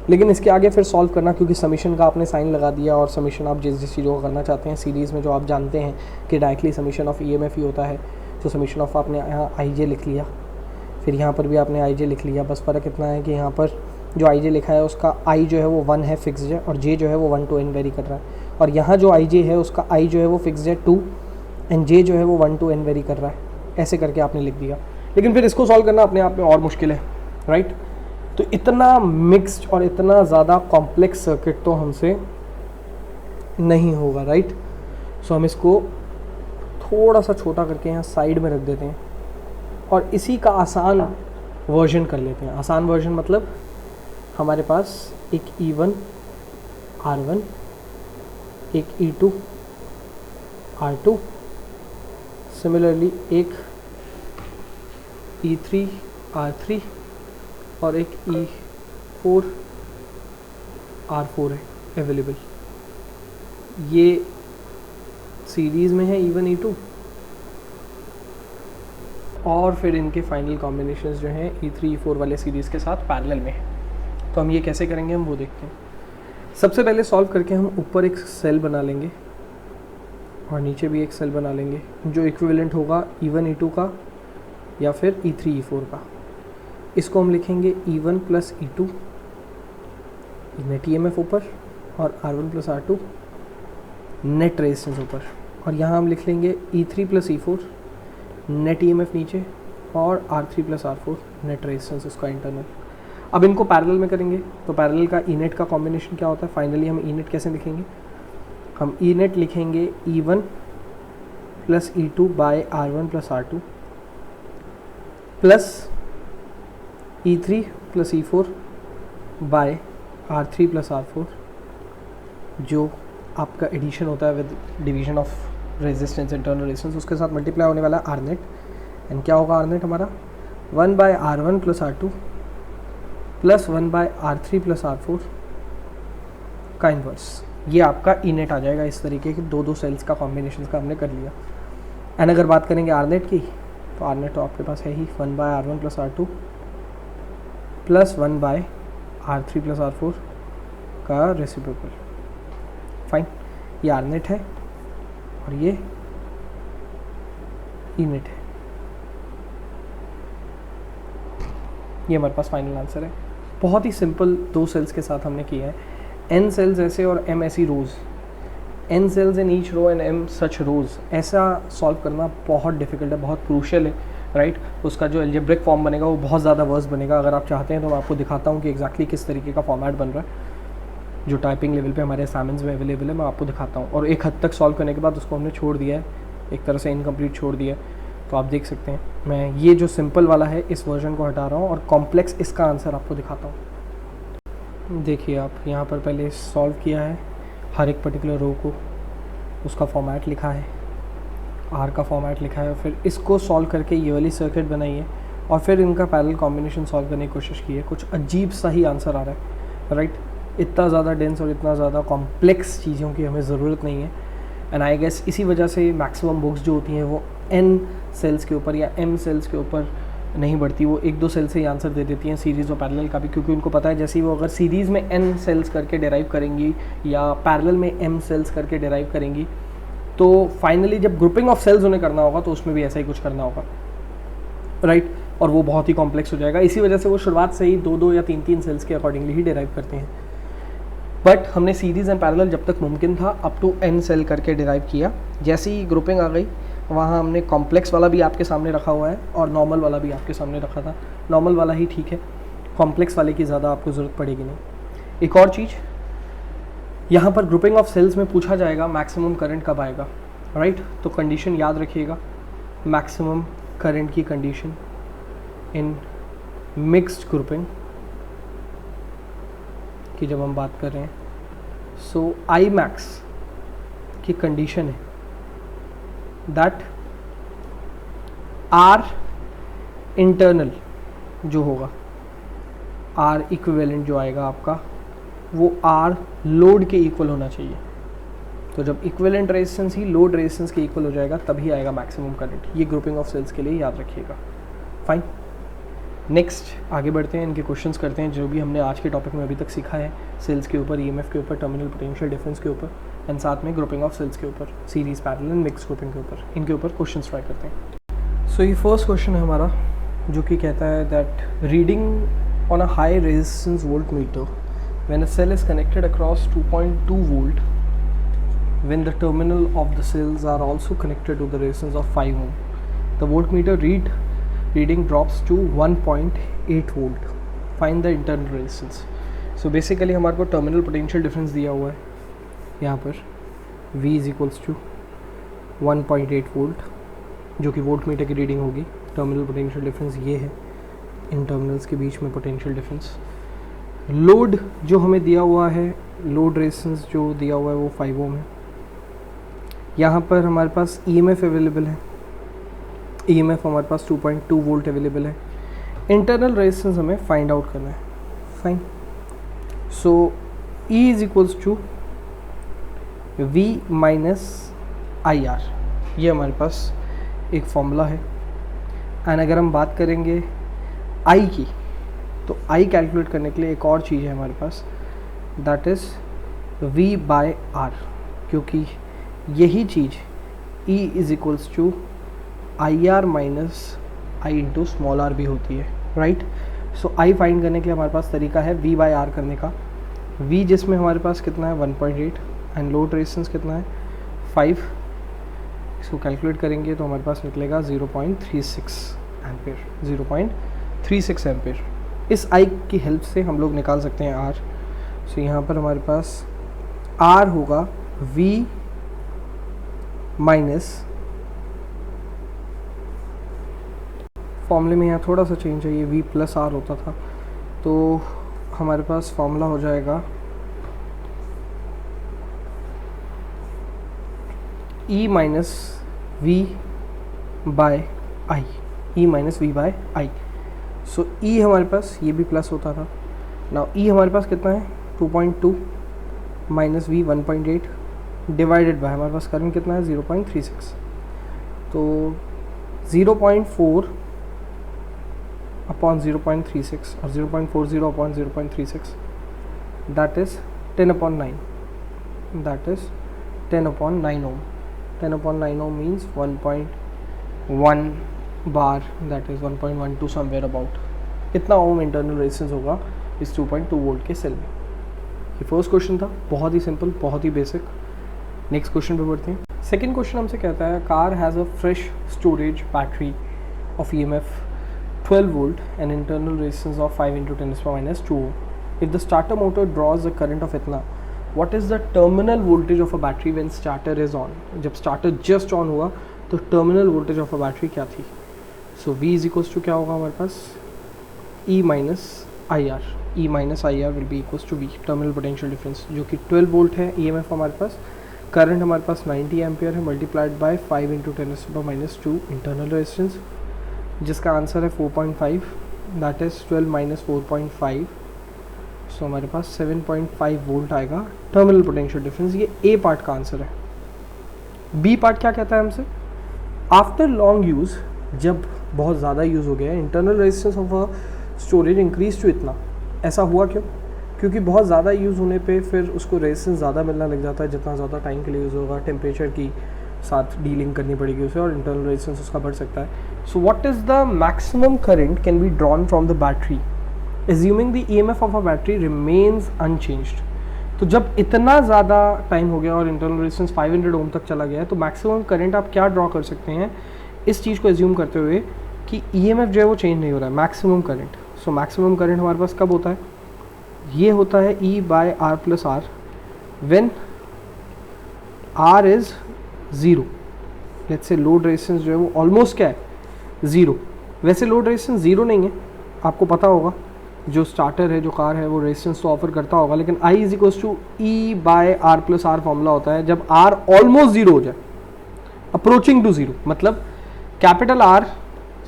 S1: लेकिन इसके आगे फिर सॉल्व करना, क्योंकि समीशन का आपने साइन लगा दिया और समीशन आप जिस जिस चीज़ों को करना चाहते हैं सीरीज़ में, जो आप जानते हैं कि डायरेक्टली समीशन ऑफ EMF ही होता है, तो समीशन ऑफ आपने यहाँ IJ लिख लिया, फिर यहाँ पर भी आपने IJ लिख लिया। बस फ़र्क इतना है कि यहाँ पर जो IJ लिखा है उसका I जो है वो 1 है, फिक्स्ड है, और J जो है वो 1 to n वेरी कर रहा है। और यहाँ जो IJ है उसका I जो है वो फिक्स्ड है 2, एंड J जो है वो 1 to n वेरी कर रहा है। ऐसे करके आपने लिख दिया, लेकिन फिर इसको सॉल्व करना अपने आप में और मुश्किल है, राइट। तो इतना मिक्स्ड और इतना ज़्यादा कॉम्प्लेक्स सर्किट तो हमसे नहीं होगा, राइट। सो हम इसको थोड़ा सा छोटा करके यहाँ साइड में रख देते हैं और इसी का आसान वर्जन कर लेते हैं। आसान वर्जन मतलब हमारे पास एक E1 R1, एक E2 R2, सिमिलरली एक E3 R3 और एक E4 R4 है अवेलेबल। ये सीरीज़ में है E1 E2, और फिर इनके फाइनल कॉम्बिनेशंस जो हैं E3 E4 वाले सीरीज़ के साथ पैरेलल में है। तो हम ये कैसे करेंगे हम वो देखते हैं। सबसे पहले सॉल्व करके हम ऊपर एक सेल बना लेंगे और नीचे भी एक सेल बना लेंगे जो इक्विवेलेंट होगा E1 E2 का या फिर E3 E4 का। इसको हम लिखेंगे E1 plus E2 net EMF ऊपर और R1 plus R2 net resistance ऊपर, और यहाँ हम लिख लेंगे E3 plus E4 net EMF नीचे और R3 plus R4 net resistance उसका इंटरनल। अब इनको पैरेलल में करेंगे तो पैरेलल का ई नेट का कॉम्बिनेशन क्या होता है? फाइनली हम ई नेट कैसे लिखेंगे? हम ई नेट लिखेंगे E1 plus E2 by R1 plus R2 plus E3 plus E4 by R3 plus R4, जो आपका एडिशन होता है with division of resistance, internal resistance, उसके साथ मल्टीप्लाई होने वाला आर नेट। एंड क्या होगा आर नेट हमारा? 1 by R1 plus R2 plus 1 by R3 plus R4 का इन्वर्स। ये आपका ई नेट आ जाएगा। इस तरीके के दो सेल्स का कॉम्बिनेशन का हमने कर लिया। एंड अगर बात करेंगे आर नेट की, तो आर नेट तो आपके पास है ही 1 by R1 plus R2 plus 1 by R3 plus R4 का रेसिप्रोकल। फाइन, ये आर नेट है और ये ई नेट है। ये हमारे पास फाइनल आंसर है। बहुत ही सिंपल दो सेल्स के साथ हमने किया है। n सेल्स ऐसे और m ऐसी rows, n cells in each row and m such rows, ऐसा सॉल्व करना बहुत डिफिकल्ट है, बहुत क्रूशियल है, राइट। उसका जो एल्जेब्रिक फॉर्म बनेगा वो बहुत ज़्यादा वर्स बनेगा। अगर आप चाहते हैं तो मैं आपको दिखाता हूँ कि एग्जैक्टली किस तरीके का फॉर्मेट बन रहा है। जो टाइपिंग लेवल पे हमारे असाइनमेंट्स में अवेलेबल है, मैं आपको दिखाता हूँ। और एक हद तक सॉल्व करने के बाद उसको हमने छोड़ दिया है, एक तरह से इनकम्प्लीट छोड़ दिया है, तो आप देख सकते हैं। मैं ये जो सिंपल वाला है इस वर्जन को हटा रहा हूँ और कॉम्प्लेक्स इसका आंसर आपको दिखाता हूँ। देखिए आप यहाँ पर पहले सॉल्व किया है, हर एक पर्टिकुलर रो को उसका फॉर्मेट लिखा है, आर का फॉर्मेट लिखा है, और फिर इसको सॉल्व करके ये वाली सर्किट बनाई है और फिर इनका पैरेलल कॉम्बिनेशन सॉल्व करने की कोशिश की है। कुछ अजीब सा ही आंसर आ रहा है, राइट। इतना ज़्यादा डेंस और इतना ज़्यादा कॉम्प्लेक्स चीज़ों की हमें ज़रूरत नहीं है। एंड आई गेस इसी वजह से मैक्सिमम बुक्स जो होती हैं वो n सेल्स के ऊपर या m सेल्स के ऊपर नहीं बढ़ती, वो 1-2 सेल से ही आंसर दे देती हैं सीरीज़ और पैरेलल का भी, क्योंकि उनको पता है जैसे ही वो अगर सीरीज़ में n सेल्स करके डिराइव करेंगी या पैरेलल में m सेल्स करके डिराइव करेंगी, तो फाइनली जब ग्रुपिंग ऑफ सेल्स उन्हें करना होगा तो उसमें भी ऐसा ही कुछ करना होगा, राइट। और वो बहुत ही कॉम्प्लेक्स हो जाएगा। इसी वजह से वो शुरुआत से ही 2-2 या 3-3 सेल्स के अकॉर्डिंगली ही डिराइव करते हैं। बट हमने सीरीज़ एंड पैरेलल जब तक मुमकिन था अप टू n सेल करके डिराइव किया। जैसी ही ग्रुपिंग आ गई वहाँ हमने कॉम्प्लेक्स वाला भी आपके सामने रखा हुआ है और नॉर्मल वाला भी आपके सामने रखा था। नॉर्मल वाला ही ठीक है, कॉम्प्लेक्स वाले की ज़्यादा आपको ज़रूरत पड़ेगी नहीं। एक और चीज़, यहाँ पर ग्रुपिंग ऑफ सेल्स में पूछा जाएगा मैक्सिमम करंट कब आएगा, राइट। तो कंडीशन याद रखिएगा, मैक्सिमम करंट की कंडीशन इन मिक्स्ड ग्रुपिंग की जब हम बात कर रहे हैं, सो आई मैक्स की कंडीशन है दैट आर इंटरनल जो होगा, आर इक्विवेलेंट जो आएगा आपका, वो आर लोड के इक्वल होना चाहिए। तो जब इक्विवेलेंट रेजिस्टेंस ही लोड रेजिस्टेंस के इक्वल हो जाएगा तभी आएगा मैक्सिमम करंट। ये ग्रुपिंग ऑफ सेल्स के लिए याद रखिएगा। फाइन, नेक्स्ट आगे बढ़ते हैं, इनके क्वेश्चंस करते हैं जो भी हमने आज के टॉपिक में अभी तक सीखा है, सेल्स के ऊपर, ईएमएफ के ऊपर, टर्मिनल पोटेंशियल डिफरेंस के ऊपर, एंड साथ में ग्रुपिंग ऑफ सेल्स के ऊपर, series parallel and mix grouping के ऊपर, इनके ऊपर क्वेश्चंस ट्राई करते हैं। सो ये फर्स्ट क्वेश्चन है हमारा जो कि कहता है that reading on a high resistance voltmeter when a cell is connected across 2.2 volt when the terminal of the cells are also connected to the resistance of 5 ohm, the voltmeter reading drops to 1.8 volt. Find the internal resistance. So basically हमारे को terminal potential difference दिया हुआ है यहाँ पर, V is equals to 1.8 volt, जो कि voltmeter की रीडिंग होगी। टर्मिनल पोटेंशियल डिफरेंस ये है, इन टर्मिनल्स के बीच में पोटेंशियल डिफरेंस। लोड जो हमें दिया हुआ है, लोड रेजिस्टेंस जो दिया हुआ है वो 5 ओम है। यहाँ पर हमारे पास ईएमएफ अवेलेबल है, ईएमएफ हमारे पास 2.2 वोल्ट अवेलेबल है। इंटरनल रेजिस्टेंस हमें फाइंड आउट करना है। Fine, so E is equals to V minus IR, ये हमारे पास एक फॉर्मूला है। एंड अगर हम बात करेंगे I की, तो I कैलकुलेट करने के लिए एक और चीज़ है हमारे पास, that is V by R, क्योंकि यही चीज़ E is equals to IR minus I into small r भी होती है, राइट। सो I फाइंड करने के लिए हमारे पास तरीका है V बाय R करने का। V जिसमें हमारे पास कितना है 1.8 एंड लोड रेजिस्टेंस कितना है 5, इसको कैलकुलेट करेंगे तो हमारे पास निकलेगा 0.36 एम्पेयर, 0.36 एम्पेयर। इस I की हेल्प से हम लोग निकाल सकते हैं R। सो यहाँ पर हमारे पास R होगा V माइनस, फॉर्मूले में यहाँ थोड़ा सा चेंज है, ये V प्लस R होता था, तो हमारे पास फॉर्मूला हो जाएगा E minus V by I, E minus V by I। So E हमारे पास ये भी प्लस होता था। नाउ E हमारे पास कितना है 2.2 माइनस V 1.8 डिवाइडेड बाय हमारे पास करंट कितना है 0.36, तो 0.4 अपॉन 0.36 और 0.40 upon 0.36, that is 10/9, that is 10/9 ohm. 10/9 ohm means 1.1 बार, दैट इज़ 1.12 समवेयर अबाउट। इतना ओम इंटरनल रेजिस्टेंस होगा इस 2.2 वोल्ट के सेल में। ये फर्स्ट क्वेश्चन था, बहुत ही सिंपल, बहुत ही बेसिक। नेक्स्ट क्वेश्चन पे बढ़ते हैं। सेकेंड क्वेश्चन हमसे कहता है car has a fresh storage battery of EMF 12 volt and internal resistance of 5 × 10⁻², if the starter motor draws a current of इतना, what is the terminal voltage of a battery when starter is on? जब starter just on हुआ तो terminal voltage of a battery क्या थी? So V is equals to क्या होगा हमारे पास, E minus I R, E minus I R will be equals to V, terminal potential difference, जो कि 12 वोल्ट है EMF हमारे पास, करंट हमारे पास 90 एम्पियर है, multiplied by 5 into 10⁻⁻2 internal resistance, जिसका आंसर है 4.5, दैट इज 12 माइनस 4.5, सो हमारे पास 7.5 वोल्ट आएगा टर्मिनल पोटेंशियल डिफरेंस। ये ए पार्ट का आंसर है। बी पार्ट क्या कहता है हमसे, आफ्टर लॉन्ग यूज़, जब बहुत ज़्यादा यूज़ हो गया है, internal resistance of a storage increase to इतना, ऐसा हुआ क्यों? क्योंकि बहुत ज़्यादा यूज़ होने पे फिर उसको रेजिस्टेंस ज़्यादा मिलना लग जाता है, जितना ज़्यादा टाइम के लिए यूज़ होगा, टेम्परेचर की साथ डीलिंग करनी पड़ेगी उसे, और इंटरनल रेजिस्टेंस उसका बढ़ सकता है। So what is the maximum current can be drawn from the battery assuming the EMF of a battery remains unchanged? तो जब इतना ज़्यादा टाइम हो गया और इंटरनल रेजिस्टेंस 500 ओम तक चला गया है, तो मैक्सिमम करंट आप क्या ड्रॉ कर सकते हैं इस चीज़ को एज्यूम करते हुए कि EMF जो है वो चेंज नहीं हो रहा है, maximum current. So maximum current हमारे पास कब होता है, ये होता है E by are plus R when R is zero. Let's say load resistance जो है वो ऑलमोस्ट क्या है, ज़ीरो। वैसे लोड रेजिस्टेंस ज़ीरो नहीं है, आपको पता होगा, जो स्टार्टर है, जो कार है, वो रेजिस्टेंस तो ऑफर करता होगा, लेकिन I is equals to E by are plus R formula होता है जब R ऑलमोस्ट ज़ीरो हो जाए, अप्रोचिंग टू ज़ीरो, मतलब कैपिटल R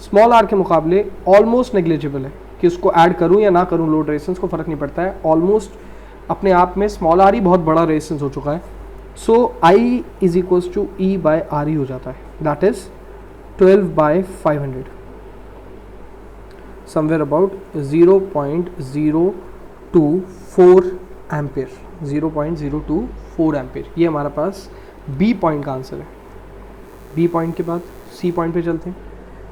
S1: स्मॉल r के मुकाबले ऑलमोस्ट नेग्लिजिबल है, कि उसको ऐड करूं या ना करूं लोड रेजिस्टेंस को फ़र्क नहीं पड़ता है, ऑलमोस्ट अपने आप में स्मॉल r ही बहुत बड़ा रेजिस्टेंस हो चुका है। So I is equals to E by R ही हो जाता है, that is 12 by 500, somewhere about 0.024 ampere, 0.024 ampere. ये हमारा पास बी पॉइंट का आंसर है। बी पॉइंट के बाद सी पॉइंट पे चलते हैं।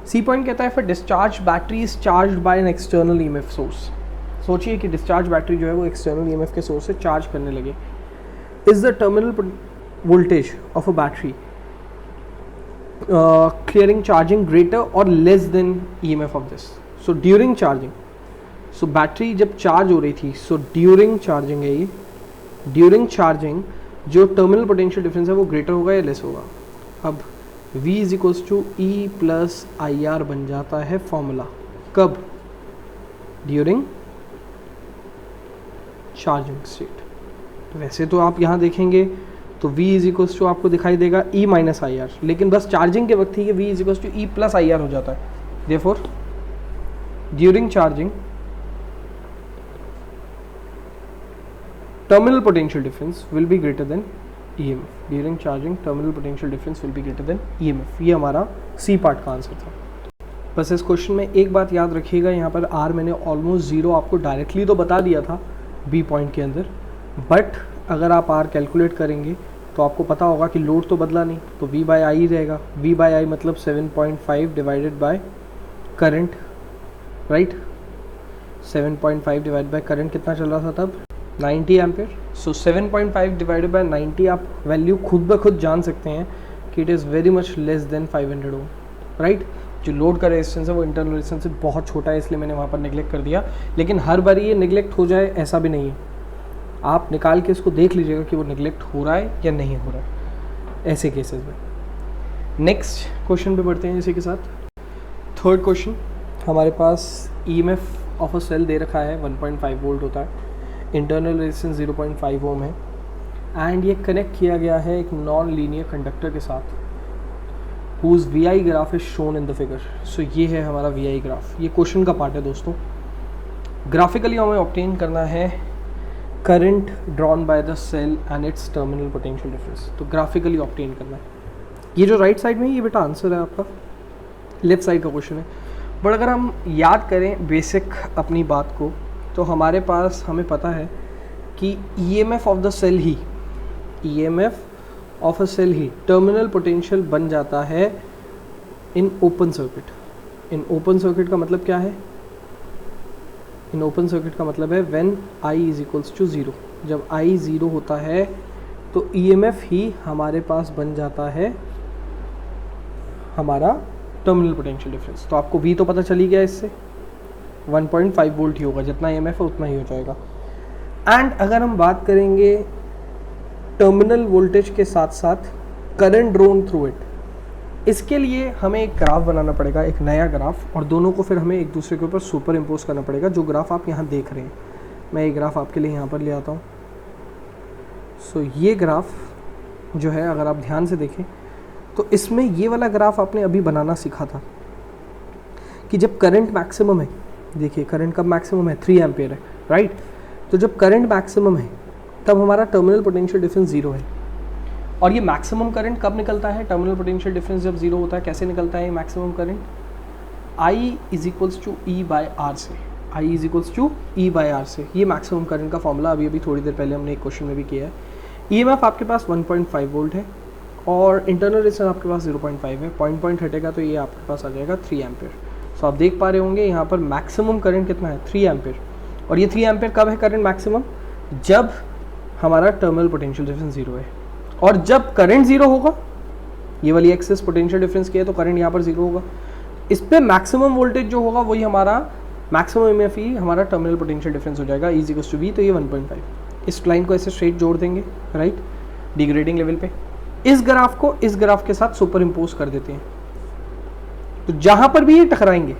S1: सी पॉइंट कहता है फिर discharge battery is charge by an external EMF source. सोचिए कि डिस्चार्ज बैटरी जो है वो एक्सटर्नल ईएमएफ के सोर्स से चार्ज करने लगे। Is the terminal voltage of a battery clearing charging greater or less than EMF of this? So during charging, so battery जब चार्ज हो रही थी, so during charging है ये, during charging जो टर्मिनल पोटेंशियल डिफरेंस है वो ग्रेटर होगा या लेस होगा? अब V is equals to E plus I R बन जाता है फॉर्मूला, कब? During charging state. तो वैसे तो आप यहाँ देखेंगे तो V इज इक्वल्स टू आपको दिखाई देगा E माइनस आई आर, लेकिन बस चार्जिंग के वक्त ही ये V is equals to E plus I R हो जाता है। Therefore during charging terminal potential difference will be greater than EMF. During charging terminal potential difference will be greater than EMF. ये हमारा C पार्ट का answer था। बस इस question में एक बात याद रखिएगा, यहाँ पर R मैंने ऑलमोस्ट ज़ीरो आपको डायरेक्टली तो बता दिया था B पॉइंट के अंदर, बट अगर आप R कैलकुलेट करेंगे तो आपको पता होगा कि लोड तो बदला नहीं, तो V बाई आई रहेगा। V बाई आई मतलब 7.5 divided by current, right? 7.5 divide by current कितना चल रहा था तब? 90 एम्पियर। सो 7.5 डिवाइडेड बाय 90, आप वैल्यू खुद ब खुद जान सकते हैं कि it is very much less than 500 ohm, right? जो लोड का रेजिस्टेंस है वो इंटरनल रेजिस्टेंस से बहुत छोटा है, इसलिए मैंने वहाँ पर नेगलेक्ट कर दिया। लेकिन हर बार ये नेगलेक्ट हो जाए ऐसा भी नहीं है, आप निकाल के इसको देख लीजिएगा कि वो नेगलेक्ट हो रहा है या नहीं हो रहा है ऐसे केसेस में। नेक्स्ट क्वेश्चन पे बढ़ते हैं इसी के साथ। थर्ड क्वेश्चन, हमारे पास EMF ऑफ अ सेल दे रखा है 1.5 वोल्ट होता है, इंटरनल रेजिस्टेंस 0.5 ओम है, एंड ये कनेक्ट किया गया है एक नॉन लीनियर कंडक्टर के साथ whose VI graph is shown in the figure. So ये है हमारा VI ग्राफ। ये क्वेश्चन का पार्ट है दोस्तों। ग्राफिकली हमें ऑब्टेन करना है current drawn by the cell and its terminal potential difference. तो ग्राफिकली ऑब्टेन करना है। ये जो राइट साइड में है ये बेटा आंसर है आपका, लेफ्ट साइड का क्वेश्चन है। बट अगर हम याद करें बेसिक अपनी बात को, तो हमारे पास हमें पता है कि EMF ऑफ द सेल ही, EMF ऑफ अ सेल ही टर्मिनल पोटेंशियल बन जाता है in open circuit. In open circuit का मतलब क्या है? इन ओपन सर्किट का मतलब है when I is equals to 0। जब I 0 होता है तो EMF ही हमारे पास बन जाता है हमारा टर्मिनल पोटेंशियल डिफरेंस। तो आपको V तो पता चल ही गया, इससे 1.5 वोल्ट ही होगा, जितना EMF है उतना ही हो जाएगा। एंड अगर हम बात करेंगे टर्मिनल वोल्टेज के साथ साथ करंट ड्रोन थ्रू इट, इसके लिए हमें एक ग्राफ बनाना पड़ेगा, एक नया ग्राफ, और दोनों को फिर हमें एक दूसरे के ऊपर सुपर इम्पोज करना पड़ेगा। जो ग्राफ आप यहाँ देख रहे हैं, मैं ये ग्राफ आपके लिए यहाँ पर ले आता हूँ। सो ये ग्राफ जो है अगर आप ध्यान से देखें तो इसमें ये वाला ग्राफ आपने अभी बनाना सीखा था कि जब करंट मैक्सिमम है, देखिए करंट कब मैक्सिमम है, 3 एम्पियर है, राइट। तो जब करंट मैक्सिमम है तब हमारा टर्मिनल पोटेंशियल डिफरेंस 0 है। और ये मैक्सिमम करंट कब निकलता है, टर्मिनल पोटेंशियल डिफरेंस जब 0 होता है। कैसे निकलता है ये maximum current, I is to E by R से, I is to E by R से। ये मैक्सिमम करंट का फॉर्मूला अभी थोड़ी देर पहले हमने एक क्वेश्चन में भी किया है। EMF आपके पास 1.5 वोल्ट है और इंटरनल रेजिस्टेंस आपके पास 0.5 है। पॉइंट हटेगा तो ये आपके पास आ जाएगा 3 एम्पियर। सो आप देख पा रहे होंगे यहाँ पर मैक्सिमम करंट कितना है, 3 एम्पियर। और ये 3 एम्पियर कब है करंट मैक्सिमम, जब हमारा टर्मिनल पोटेंशियल डिफरेंस 0 है। और जब करंट 0 होगा, ये वाली एक्सेस पोटेंशियल डिफरेंस की है तो करंट यहाँ पर 0 होगा। इस पे मैक्सिमम वोल्टेज जो होगा वही हमारा मैक्सिमम EMF ही हमारा टर्मिनल पोटेंशियल डिफरेंस हो जाएगा, E = V। तो ये 1.5। इस लाइन को ऐसे स्ट्रेट जोड़ देंगे, राइट, डिग्रेडिंग लेवल पे। इस ग्राफ को इस ग्राफ के साथ सुपर इम्पोज कर देते हैं। तो जहां पर भी ये टकराएंगे,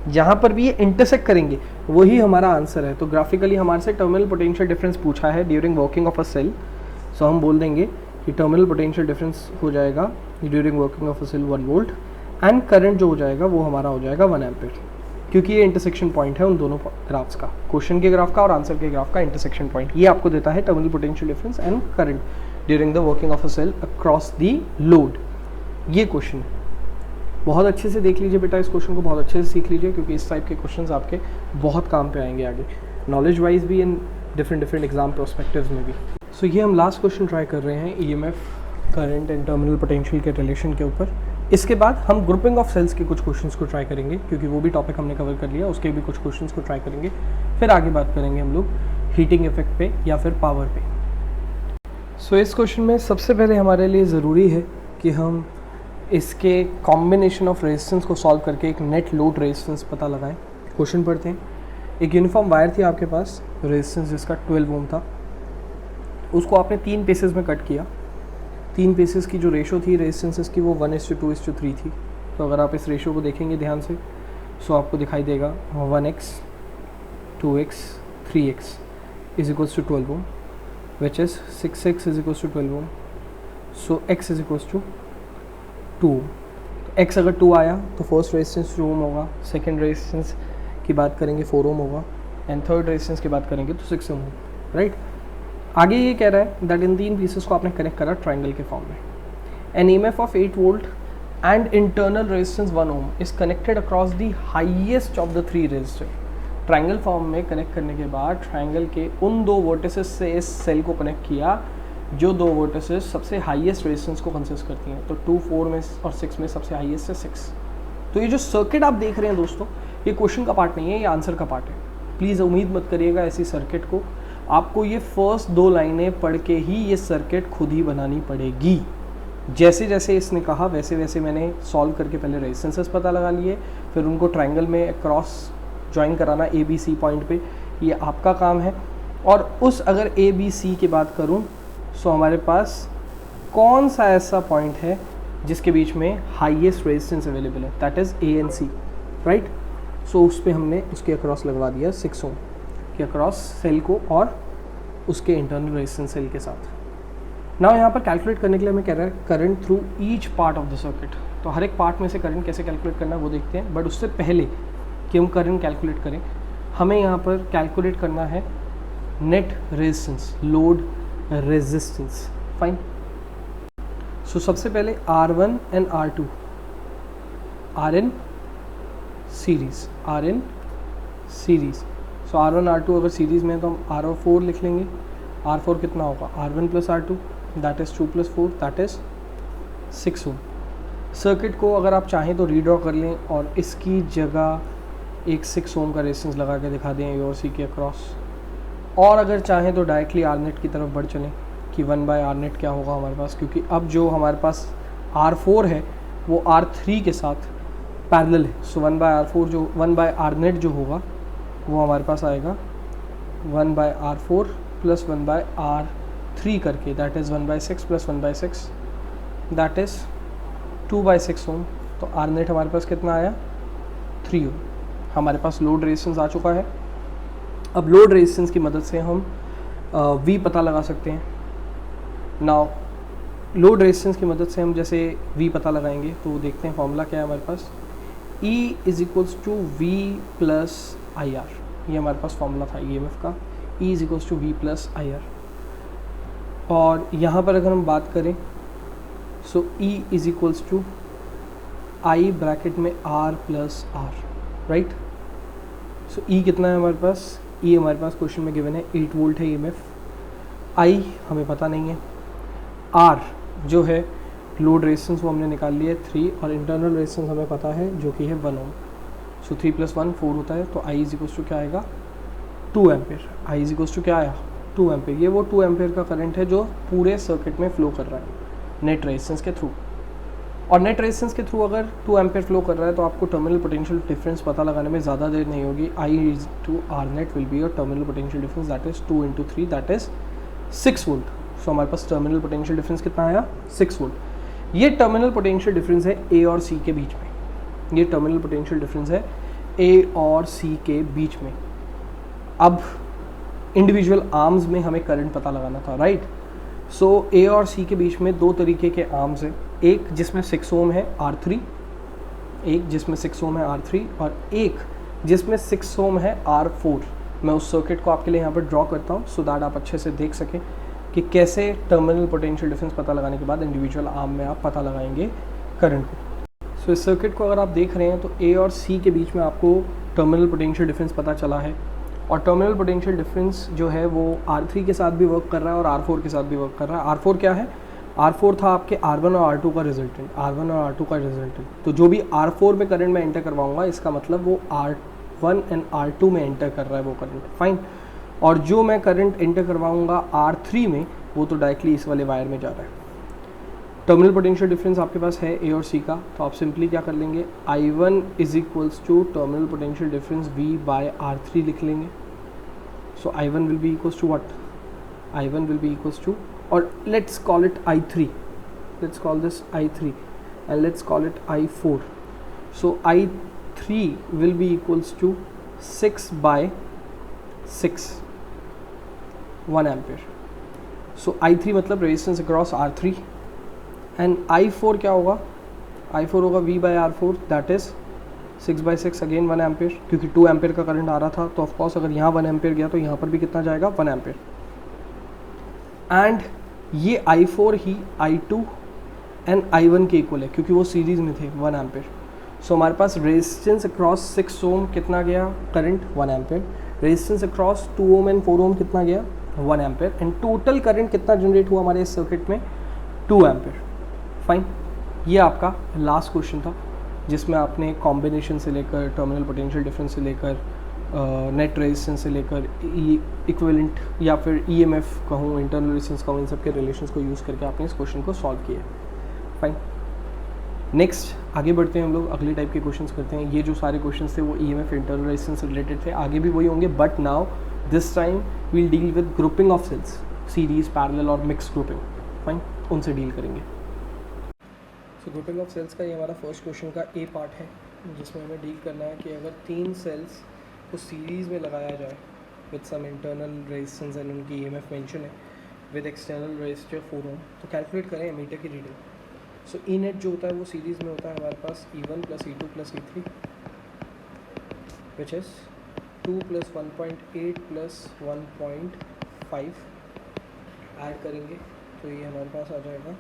S1: जहां पर भी ये इंटरसेक्ट करेंगे, वही हमारा आंसर है। तो ग्राफिकली हमारे से टर्मिनल पोटेंशियल डिफरेंस पूछा है during working of a cell. So हम बोल देंगे कि टर्मिनल पोटेंशियल डिफरेंस हो जाएगा during working of a cell 1 volt and current जो हो जाएगा वो हमारा हो जाएगा 1 एम्पियर, क्योंकि ये इंटरसेक्शन पॉइंट है उन दोनों ग्राफ्स का, क्वेश्चन के ग्राफ का और आंसर के ग्राफ का इंटरसेक्शन पॉइंट। ये आपको देता है terminal potential difference and current during the working of a cell across the load. ये क्वेश्चन है, बहुत अच्छे से देख लीजिए बेटा, इस क्वेश्चन को बहुत अच्छे से सीख लीजिए, क्योंकि इस टाइप के क्वेश्चंस आपके बहुत काम पे आएंगे आगे, नॉलेज वाइज भी एंड डिफरेंट एग्जाम प्रोस्पेक्टिव्स में भी। सो ये हम लास्ट क्वेश्चन ट्राई कर रहे हैं EMF, current and terminal potential के रिलेशन के ऊपर। इसके बाद हम ग्रुपिंग ऑफ सेल्स के कुछ क्वेश्चंस को ट्राई करेंगे, क्योंकि वो भी टॉपिक हमने कवर कर लिया, उसके भी कुछ क्वेश्चंस को ट्राई करेंगे। फिर आगे बात करेंगे हम लोग हीटिंग इफेक्ट पे या फिर पावर पे। सो इस क्वेश्चन में सबसे पहले हमारे लिए ज़रूरी है कि हम इसके कॉम्बिनेशन ऑफ रेजिस्टेंस को सॉल्व करके एक नेट लोड रेजिस्टेंस पता लगाएं। क्वेश्चन पढ़ते हैं। एक यूनिफॉर्म वायर थी आपके पास, रेजिस्टेंस जिसका 12 ओम था, उसको आपने 3 पीसेस में कट किया। 3 पीसेस की जो रेशो थी रेजिस्टेंसेस की वो 1:2:3 थी। तो अगर आप इस रेशो को देखेंगे ध्यान से, सो आपको दिखाई देगा 1x 2x 3x = 12 Om, which is 6x = 12 Om. So x = 2। x अगर 2 आया तो फर्स्ट रेजिस्टेंस 2 ओम होगा, सेकेंड रेजिस्टेंस की बात करेंगे 4 ओम होगा, एंड थर्ड रेजिस्टेंस की बात करेंगे तो 6 ओम, राइट। आगे ये कह रहा है दैट इन 3 पीसेस को आपने कनेक्ट करा ट्राइंगल के फॉर्म में। An EMF of 8 volt and internal resistance 1 ohm is connected across the highest of the 3 resistor. Triangle form में कनेक्ट करने के बाद ट्राइंगल के उन 2 वर्टिसेस से इस सेल को कनेक्ट किया जो 2 वर्टिसेस सबसे हाईएस्ट रेजिस्टेंस को कंसिस्ट करती हैं। तो 2, 4 में और 6 में सबसे हाईएस्ट है 6। तो ये जो सर्किट आप देख रहे हैं दोस्तों, ये क्वेश्चन का पार्ट नहीं है, ये आंसर का पार्ट है। प्लीज़ उम्मीद मत करिएगा ऐसी सर्किट को, आपको ये फर्स्ट 2 लाइनें पढ़ के ही ये सर्किट खुद ही बनानी पड़ेगी। जैसे जैसे इसने कहा वैसे वैसे मैंने सॉल्व करके पहले रेजिस्टेंसेस पता लगा लिए, फिर उनको ट्राइंगल में क्रॉस ज्वाइन कराना ABC पॉइंट पे, ये आपका काम है। और उस अगर ABC की बात करूँ सो हमारे पास कौन सा ऐसा पॉइंट है जिसके बीच में हाईएस्ट रेजिस्टेंस अवेलेबल है, that is A and C, right. So उस पर हमने उसके अक्रॉस लगवा दिया 6 ओम के अक्रॉस सेल को और उसके इंटरनल रेजिस्टेंस सेल के साथ। नाउ यहाँ पर कैलकुलेट करने के लिए हमें कह रहा है current through each part of the circuit. तो हर एक पार्ट में से करंट कैसे कैलकुलेट करना है वो देखते हैं, बट उससे पहले कि हम करंट कैलकुलेट करें हमें यहाँ पर कैलकुलेट करना है net resistance, load resistance, fine. So सबसे पहले R1 and R2 are in series. So R1 R2 अगर सीरीज़ में है तो हम R4 लिख लेंगे। R4 कितना होगा, R1 + R2 that is 2 + 4 that is 6 ohm. Circuit को अगर आप चाहें तो रीड्रॉ कर लें और इसकी जगह एक 6 ओम का रेजिस्टेंस लगा के दिखा दें A और C के अक्रॉस। और अगर चाहें तो डायरेक्टली R नेट की तरफ बढ़ चलें कि 1/R नेट क्या होगा हमारे पास, क्योंकि अब जो हमारे पास R4 है वो R3 के साथ पैरेलल है। सो 1/R4 जो 1/R नेट जो होगा वो हमारे पास आएगा 1 bye R4 plus 1 by R3 करके, that is 1 by 6 plus 1 by 6, that is 2 by 6 ohm. तो आर नेट हमारे पास कितना आया, 3 ओम। हमारे पास लोड रेजिस्टेंस आ चुका है। अब लोड रेजिस्टेंस की मदद से हम V पता लगा सकते हैं। नाउ लोड रेजिस्टेंस की मदद से हम जैसे V पता लगाएंगे तो देखते हैं फॉर्मूला क्या है हमारे पास, E is equals to V plus I R. ये हमारे पास फॉर्मूला था EMF का, E is equals to V plus I R. और यहाँ पर अगर हम बात करें so E is equals to I bracket में R plus R, right. So E कितना है हमारे पास, E हमारे पास क्वेश्चन में गिवन है 8 वोल्ट है EMF। I हमें पता नहीं है। R जो है लोड रेजिस्टेंस वो हमने निकाल लिया है 3, और इंटरनल रेजिस्टेंस हमें पता है जो कि है 1 ओम। सो 3 + 1 4 होता है। तो I इज इक्वल्स टू क्या आएगा, 2 ampere. I is equals to क्या आया, 2 एम्पेयर। ये वो 2 एम्पेयर का करंट है जो पूरे सर्किट में फ्लो कर रहा है नेट रेजिस्टेंस के थ्रू। और नेट रेजिस्टेंस के थ्रू अगर 2 एम्पेयर फ्लो कर रहा है तो आपको टर्मिनल पोटेंशियल डिफरेंस पता लगाने में ज़्यादा देर नहीं होगी। I is two R net will be your terminal potential difference, that is 2 × 3 that is 6 volt. So हमारे पास टर्मिनल पोटेंशियल डिफरेंस कितना आया, 6 वोल्ट। ये टर्मिनल पोटेंशियल डिफरेंस है A और C के बीच में। ये टर्मिनल पोटेंशियल डिफरेंस है A और C के बीच में। अब इंडिविजुअल आर्म्स में हमें करंट पता लगाना था, राइट। सो A और C के बीच में दो तरीके के आर्म्स हैं, एक जिसमें 6 ओम है R3, एक जिसमें 6 ओम है R3, और एक जिसमें 6 ओम है R4। मैं उस सर्किट को आपके लिए यहाँ पर ड्रॉ करता हूँ सो दैट आप अच्छे से देख सकें कि कैसे टर्मिनल पोटेंशियल डिफरेंस पता लगाने के बाद इंडिविजुअल आर्म में आप पता लगाएंगे करंट को। सो इस सर्किट को अगर आप देख रहे हैं तो A और C के बीच में आपको टर्मिनल पोटेंशियल डिफरेंस पता चला है, और टर्मिनल पोटेंशियल डिफरेंस जो है वो R3 के साथ भी वर्क कर रहा है और R4 के साथ भी वर्क कर रहा है। R4 क्या है, R4 था आपके R1 और R2 का रिजल्टेंट, R1 और R2 का रिजल्टेंट। तो जो भी R4 में करंट मैं एंटर करवाऊंगा इसका मतलब वो R1 एंड R2 में एंटर कर रहा है वो करंट, फाइन। और जो मैं करंट एंटर करवाऊंगा R3 में वो तो डायरेक्टली इस वाले वायर में जा रहा है। टर्मिनल पोटेंशियल डिफरेंस आपके पास है A और C का, तो आप सिंपली क्या कर लेंगे, I1 is equals to terminal potential difference V by R3 लिख लेंगे। So I1 will be equals to what, I1 will be equals to, और let's call it I3, let's call this I3 and let's call it I4। So I3 will be equals to 6 by 6, 1 ampere. So I3 मतलब resistance across R3, and I4 क्या होगा, I4 होगा V by R4 that is 6 by 6 again 1 ampere, क्योंकि 2 ampere का current आ रहा था तो of course अगर यहाँ 1 एम्पेयर गया तो यहाँ पर भी कितना जाएगा, 1 एम्पेयर। एंड ये I4 he I2 and I1 के इक्वल है क्योंकि वो सीरीज़ में थे 1 एम्पेयर। सो हमारे पास रेजिस्टेंस अक्रॉस 6 ओम कितना गया current, 1 ampere. Resistance across 2 ohm and 4 ओम कितना गया, 1 एम्पेयर। एंड टोटल करंट कितना जनरेट हुआ हमारे इस सर्किट में, 2 एम्पेयर, फाइन। ये आपका लास्ट क्वेश्चन था जिसमें आपने कॉम्बिनेशन से लेकर टर्मिनल पोटेंशियल डिफरेंस से लेकर नेट रेजिस्टेंस से लेकर इक्विवेलेंट या फिर EMF कहूँ, इंटरनल रेजिस्टेंस कहूँ, इन सब के रिलेशंस को यूज़ करके आपने इस क्वेश्चन को सॉल्व किया, फाइन। नेक्स्ट आगे बढ़ते हैं हम लोग, अगले टाइप के क्वेश्चंस करते हैं। ये जो सारे क्वेश्चंस थे वो EMF इंटरनल रेजिस्टेंस से रिलेटेड थे, आगे भी वही होंगे, but now this time we'll deal with grouping of cells, series, parallel और मिक्स ग्रुपिंग, फाइन, उनसे डील करेंगे। सो ग्रुपिंग ऑफ सेल्स का ये हमारा फर्स्ट क्वेश्चन का A पार्ट है, जिसमें हमें डील करना है कि अगर 3 सेल्स को सीरीज़ में लगाया जाए with some internal resistance and उनकी EMF मेंशन है विद एक्सटर्नल रेजिस्टर 4 ओम, तो कैलकुलेट करें एमीटर की रीडिंग। सो ई नेट जो होता है वो सीरीज़ में होता है हमारे पास E1 + E2 + E3 which is 2 + 1.8 + 1.5 add करेंगे तो ये हमारे पास आ जाएगा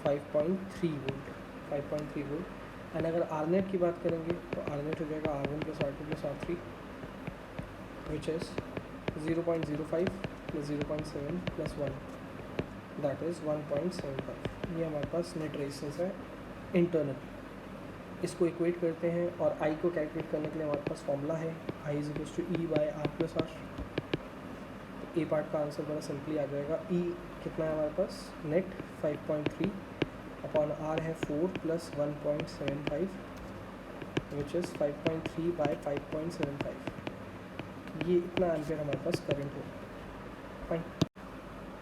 S1: 5.3 वोल्ट, 5.3 वोल्ट। एंड अगर आर नेट की बात करेंगे तो आर नेट हो जाएगा R1 + R2 + R3 which is 0.05 + 0.7 + 1 that is 1.75। ये हमारे पास नेट रेजिस्टेंस है इंटरनल। इसको इक्वेट करते हैं और I को कैलकुलेट करने के लिए हमारे पास फॉर्मूला है I = E by R + R। A part का आंसर बड़ा सिंपली आ जाएगा, E कितना है हमारे पास नेट 5.3 अपॉन R है 4 + 1.75 विच इज़ 5.3 बाय 5.75। ये इतना एम्पेयर हमारे पास करंट होगा। फाइन,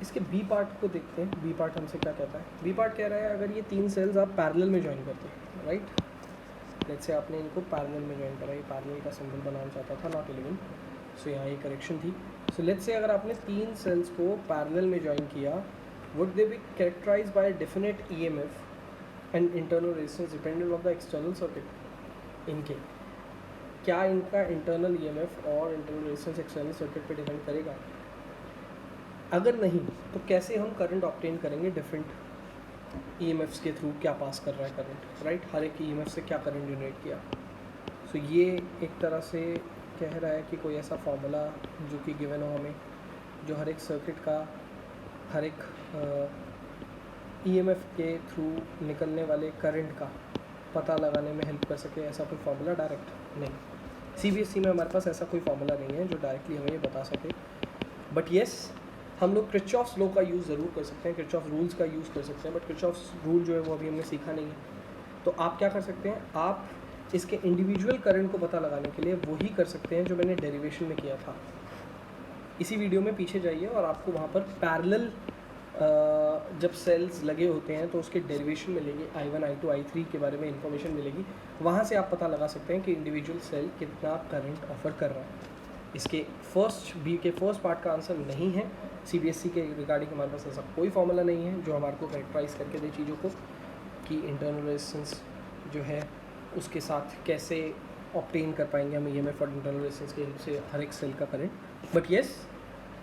S1: इसके बी पार्ट को देखते हैं। बी पार्ट हमसे क्या कहता है? बी पार्ट कह रहा है अगर ये 3 सेल्स आप पैरेलल में ज्वाइन करते हैं, राइट, लेट्स से आपने इनको पैरेलल में ज्वाइन करा, ये पैरेलल का सिंबल बनाना चाहता था, नॉट एलिमेंट, सो यहाँ ये करेक्शन थी। सो लेट्स से अगर आपने 3 सेल्स को पैरेलल में ज्वाइन किया, would they be characterised by definite EMF and internal resistance dependent of the external circuit? इनके क्या इनका इंटरनल ईएमएफ और इंटरनल रेजिस्टेंस एक्सटर्नल सर्किट पे डिपेंड करेगा? अगर नहीं तो कैसे हम करंट ऑब्टेन करेंगे डिफरेंट ईएमएफ्स के थ्रू? क्या पास कर रहा है करंट, राइट, हर एक ईएमएफ से क्या करंट जनरेट किया। सो ये एक तरह से कह रहा है कि कोई ऐसा फॉर्मूला जो कि गिवन हो हमें, जो हर एक सर्किट का हर एक ईएमएफ के थ्रू निकलने वाले करंट का पता लगाने में हेल्प कर सके। ऐसा कोई फार्मूला डायरेक्ट नहीं, सीबीएसई में हमारे पास ऐसा कोई फार्मूला नहीं है जो डायरेक्टली हमें ये बता सके। बट येस, हम लोग किरचॉफ्स लॉ का यूज़ ज़रूर कर सकते हैं, किरचॉफ रूल्स का यूज़ कर सकते हैं, बट किरचॉफ्स रूल जो है वो अभी हमने सीखा नहीं है। तो आप क्या कर सकते हैं, आप इसके इंडिविजुअल करंट को पता लगाने के लिए वही कर सकते हैं जो मैंने डेरिवेशन में किया था। इसी वीडियो में पीछे जाइए और आपको वहाँ पर पैरेलल जब सेल्स लगे होते हैं तो उसके डेरिवेशन मिलेगी, I1 I2 I3 के बारे में इंफॉर्मेशन मिलेगी। वहाँ से आप पता लगा सकते हैं कि इंडिविजुअल सेल कितना करंट ऑफर कर रहा है। इसके फर्स्ट पार्ट का आंसर नहीं है। सीबीएसई के रिगार्डिंग हमारे पास ऐसा कोई फॉर्मूला नहीं है जो हमारे को कैरेक्टराइज करके दे चीज़ों को कि इंटरनल रेजिस्टेंस जो है उसके साथ कैसे ऑब्टेन कर पाएंगे हम ईएमएफ और इंटरनल रेजिस्टेंस के हेल्प से हर एक सेल का करंट। बट येस,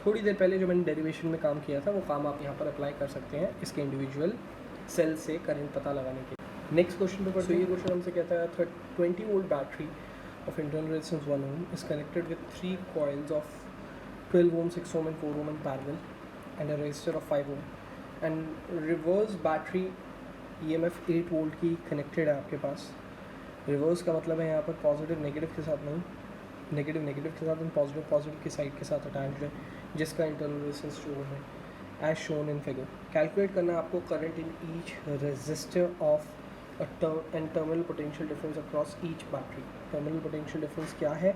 S1: थोड़ी देर पहले जो मैंने डेरिवेशन में काम किया था वो काम आप यहाँ पर अप्लाई कर सकते हैं इसके इंडिविजुअल सेल से करंट पता लगाने के। नेक्स्ट क्वेश्चन पे पढ़ते हैं। ये क्वेश्चन हमसे कहता है 20 volt battery of internal resistance 1 ohm is connected with 3 coils of 12 ohm, 6 ohm and 4 ohm in parallel and a resistor of 5 ohm, and reverse battery EMF 8 volt की connected है आपके पास। रिवर्स का मतलब है यहाँ पर पॉजिटिव नेगेटिव के साथ नहीं, नेगेटिव नेगेटिव के साथ, पॉजिटिव पॉजिटिव की साइड के साथ अटैच्ड है, जिसका इंटरनल रेजिस्टेंस जो है as shown in figure. Calculate करना है आपको current in each resistor of and terminal potential difference across each battery. Terminal potential difference क्या है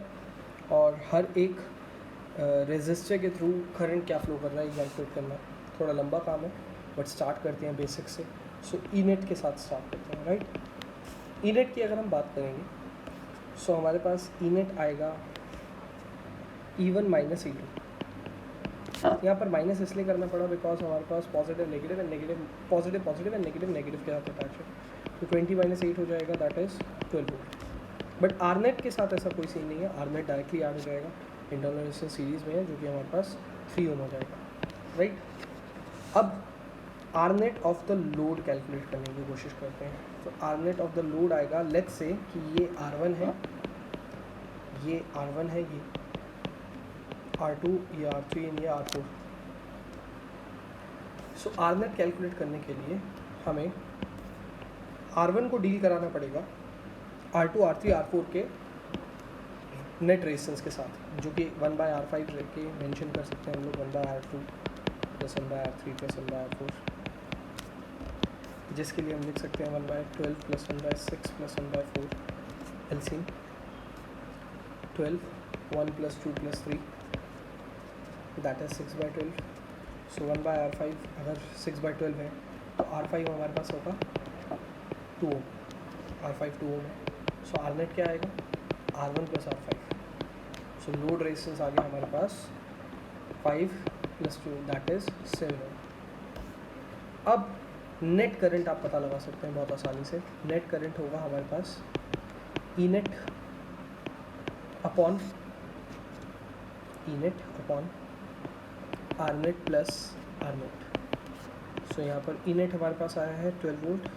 S1: और हर एक रेजिस्टर के थ्रू करंट क्या फ्लो कर रहा है ये कैलकुलेट करना। थोड़ा लंबा काम है बट स्टार्ट करते हैं बेसिक से। सो ई नेट के साथ स्टार्ट करते हैं, राइट। ई नेट की अगर हम बात करेंगे सो हमारे पास ई नेट आएगा E1 माइनस E2। यहाँ पर माइनस इसलिए करना पड़ा बिकॉज हमारे पास positive negative and negative positive positive and negative negative के साथ अटैच है। तो 20 माइनस 8 हो जाएगा, that is 12 volt. But R net के साथ ऐसा कोई सीन नहीं है, आर नेट डायरेक्टली ऐड हो जाएगा, इंटरनल रेजिस्टेंस सीरीज़ में है जो कि हमारे पास 3 ओम हो जाएगा, राइट। अब R net of the load calculate करने की कोशिश करते हैं। तो R net of the load आएगा, लेट्स से कि ये R1 है, ये R1 है, ये R2, ये R3 एंड ये R4। So are net calculate करने के लिए हमें R1 को डील कराना पड़ेगा R2, R3, R4 के नेट रेजिस्टेंस के साथ, जो कि 1/R5 के मेंशन कर सकते हैं हम लोग, 1/R2 plus 1/R3 plus 1/R4, जिसके लिए हम लिख सकते हैं 1/12 plus 1/6 plus 1/4 LCM 12, 1 plus 2 plus 3 that is 6/12। So 1/R5 अगर 6/12 है तो R5 हमारे पास होगा 2 ओम, R5 2 ओम है। सो आर नेट क्या आएगा R1 plus R5। So load resistance आ गया हमारे पास 5 प्लस 2 दैट इज़ 7 ओम। अब नेट करंट आप पता लगा सकते हैं बहुत आसानी से। नेट करंट होगा हमारे पास E net upon R net plus R net. So यहाँ पर ई नेट हमारे पास आया है 12 वोल्ट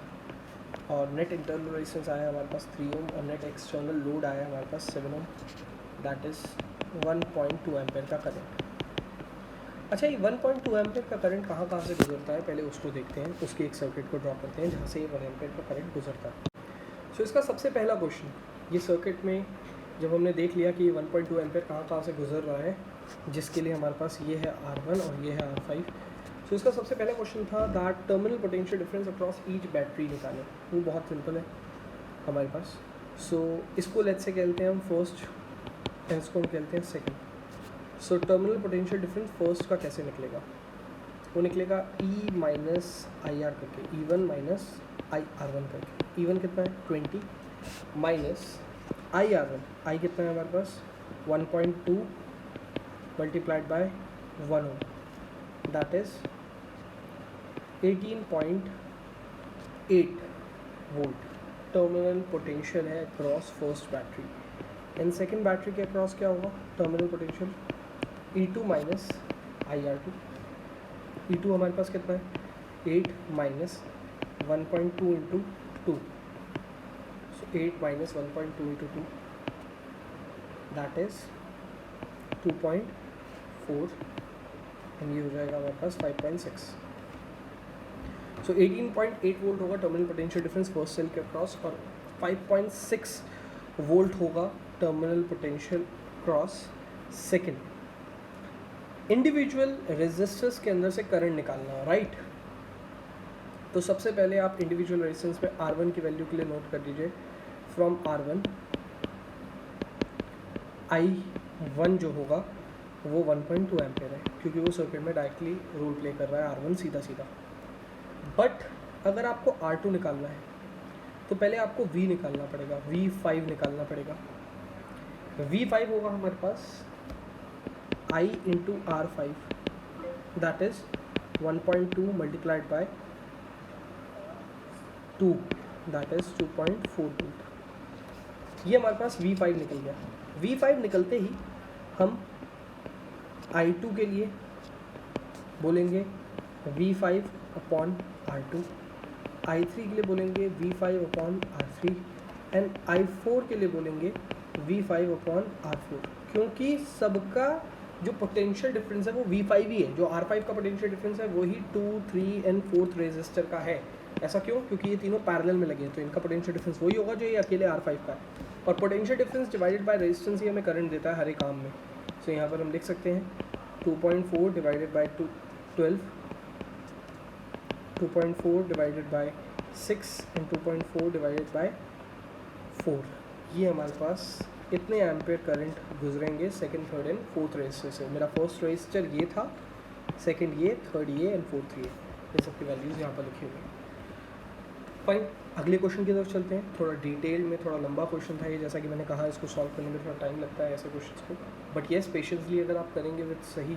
S1: और नेट इंटरनल रेजिस्टेंस आया हमारे पास 3 ओम और नेट एक्सटर्नल लोड आया हमारे पास 7 ओम, दैट इज़ 1.2 एम्पेयर का करंट। अच्छा, ये 1.2 एम्पेयर का करंट कहाँ से गुजरता है पहले उसको देखते हैं। उसके एक सर्किट को ड्रॉ करते हैं जहाँ से ये 1 एम्पेयर का करंट गुजरता है। सो इसका सबसे पहला क्वेश्चन, ये सर्किट में जब हमने देख लिया कि 1.2 एम्पेयर कहाँ से गुजर रहा है, जिसके लिए हमारे पास ये है R1 और ये है R5। सो इसका सबसे पहला क्वेश्चन था that terminal potential difference across each battery निकालें। वो बहुत सिंपल है हमारे पास। सो इसको लेट्स से कहते हैं हम फर्स्ट एंड इसको हम कहते हैं second. So terminal potential difference first का कैसे निकलेगा, वो निकलेगा E माइनस आई आर करके, E1 minus I R one करके। E1 कितना है 20 minus I R one, I कितना है हमारे पास 1.2 multiplied by 1 ohm, that is 18.8 volt terminal potential है across first battery. And second battery के अक्रॉस क्या होगा terminal potential E2 minus I R two. E2 हमारे पास कितना है 8 minus 1.2 into 2, so 8 minus 1.2 into 2 that is 2.4 and ये हो जाएगा हमारे पास 5.6। सो 18.8 वोल्ट होगा terminal potential difference first cell के अक्रॉस और 5.6 वोल्ट होगा terminal potential cross second. Individual resistors के अंदर से करंट निकालना है, राइट। तो सबसे पहले आप इंडिविजुअल रेजिस्टेंस में R1 की वैल्यू के लिए नोट कर लीजिए, फ्रॉम R1 I1 जो होगा वो 1.2 एम्पेयर है, क्योंकि वो सर्किट में डायरेक्टली रोल प्ले कर रहा है R1 सीधा सीधा। बट अगर आपको R2 निकालना है तो पहले आपको V निकालना पड़ेगा, V5 निकालना पड़ेगा। V5 होगा हमारे पास I into R5, that is 1.2 multiplied bye 2, that is 2.42। ये हमारे पास V5 निकल गया। V5 निकलते ही हम I2 के लिए बोलेंगे V5 अपॉन R2, I3 के लिए बोलेंगे V5 upon R3 and I4 के लिए बोलेंगे V5 अपॉन R4, क्योंकि सबका जो पोटेंशियल डिफरेंस है वो V5 ही है। जो R5 का पोटेंशियल डिफरेंस है वही 2, 3 एंड 4th रेजिस्टर का है। ऐसा क्यों? क्योंकि ये तीनों पैरेलल में लगे हैं, तो इनका पोटेंशियल डिफरेंस वही होगा जो ये अकेले R5 का है। और potential difference divided by resistance ही हमें करंट देता है हर एक काम में। सो यहाँ पर हम लिख सकते हैं 2.4 divided by 12, 2.4 divided by 6 and 2.4 divided by 4। ये हमारे पास इतने एम्पेयर करंट गुजरेंगे second, third and fourth resistor से। मेरा फर्स्ट रेजिस्टर ये था, सेकंड ये, थर्ड ये एंड फोर्थ ये सब की वैल्यूज़ यहाँ पर लिखी हुई हैं। फाइन, अगले क्वेश्चन की तरफ चलते हैं। थोड़ा डिटेल में, थोड़ा लंबा क्वेश्चन था ये, जैसा कि मैंने कहा इसको सॉल्व करने में थोड़ा टाइम लगता है ऐसे क्वेश्चन को, बट येस पेशेंसली अगर आप करेंगे विद सही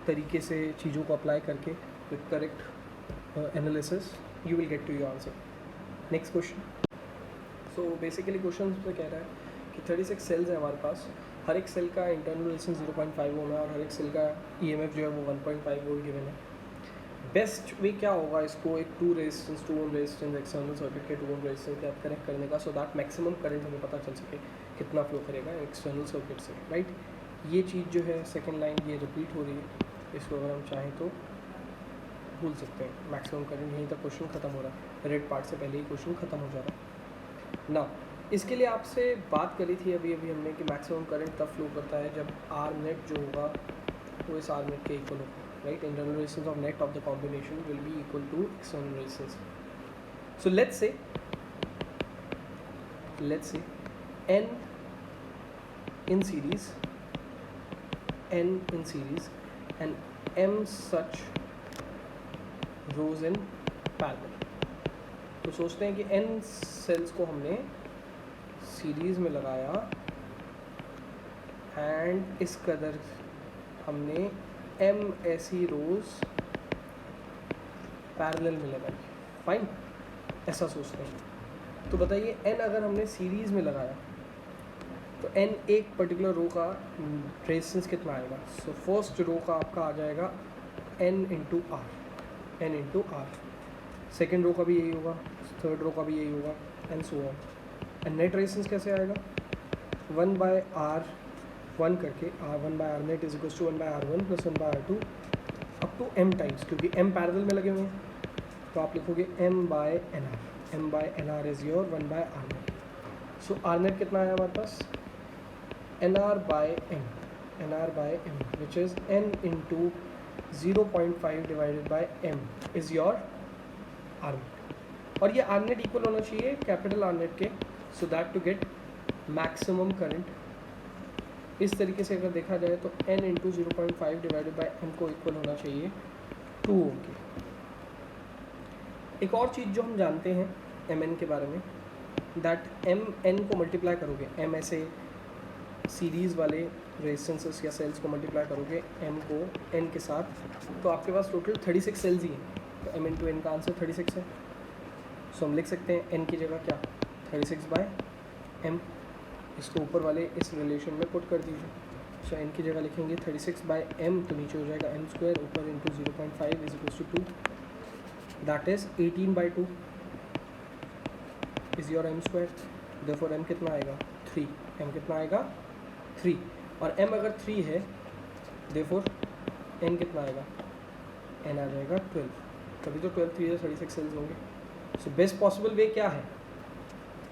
S1: तरीके से चीज़ों को अप्लाई करके with correct analysis, you will get to your answer. Next question. So basically question में कह रहा है कि 36 सेल्स हैं हमारे पास, हर एक सेल का इंटरनल रेजिस्टेंस 0.5 ओम है और हर एक सेल का EMF जो है वो 1.5 वोल्ट गिवन है। बेस्ट वे क्या होगा इसको एक 2 ओम रेजिस्टेंस एक्सटर्नल सर्किट के 2 ओम रेजिस्टेंस के साथ कनेक्ट करने का, सो दैट मैक्सिमम करंट हमें पता चल सके कितना फ्लो करेगा एक्सटर्नल सर्किट से, राइट। ये चीज़ जो है सेकेंड लाइन ये रिपीट हो रही है, इसको अगर हम चाहें तो भूल सकते हैं। मैक्सिमम करंट यहीं तक क्वेश्चन खत्म हो रहा है, रेड पार्ट से पहले ही क्वेश्चन खत्म हो जा रहा है ना। इसके लिए आपसे बात करी थी अभी हमने कि मैक्सिमम करंट तब फ्लो करता है जब R नेट जो होगा वो इस R नेट के इक्वल होगा, right. Internal resistance of net of the combination will be equal to external resistance. So let's say N in series and M such rows in parallel। तो सोचते हैं कि N सेल्स को हमने series में लगाया एंड इस कदर हमने M ऐसी रोज़ पैरेलल में लगाई, फाइन, ऐसा सोचते हैं। तो बताइए N अगर हमने सीरीज़ में लगाया तो N एक पर्टिकुलर रो का रेजिस्टेंस कितना आएगा। सो फर्स्ट रो का आपका आ जाएगा N into R, second row का भी यही होगा, थर्ड रो का भी यही होगा and so on. And net resistance कैसे आएगा 1/R1 करके, R1/R net is equal to 1/R1 plus 1/R2 up to M times, क्योंकि M पैरेलल में लगे हुए हैं तो आप लिखोगे M/NR is your 1/R net. So R net कितना आया हमारे पास NR/M which is N into 0.5 divided by M is your R net। और ये R net इक्वल होना चाहिए कैपिटल R net के, so that to get maximum current इस तरीके से अगर देखा जाए तो n into 0.5 divided by m को इक्वल होना चाहिए 2 ओम के। एक और चीज़ जो हम जानते हैं mn के बारे में, दैट n को मल्टीप्लाई करोगे, m ऐसे सीरीज़ वाले रेजिस्टेंसेस या सेल्स को मल्टीप्लाई करोगे m को n के साथ, तो आपके पास टोटल 36 सेल्स ही हैं। तो m इंटू n का आंसर 36 है। सो हम लिख सकते हैं n की जगह क्या, 36 बाय m। इसको ऊपर वाले इस रिलेशन में पुट कर दीजिए। सो n की जगह लिखेंगे 36 बाय m, तो नीचे हो जाएगा m स्क्वायर, ऊपर into 0.5 is equals to 2, that is 18 by 2 is your m square. Therefore m कितना आएगा 3, m कितना आएगा 3, और m अगर 3 है देयरफॉर n कितना आएगा, n आ जाएगा 12। तभी तो 12 3 से 36 सेल्स होंगे। सो बेस्ट पॉसिबल वे क्या है,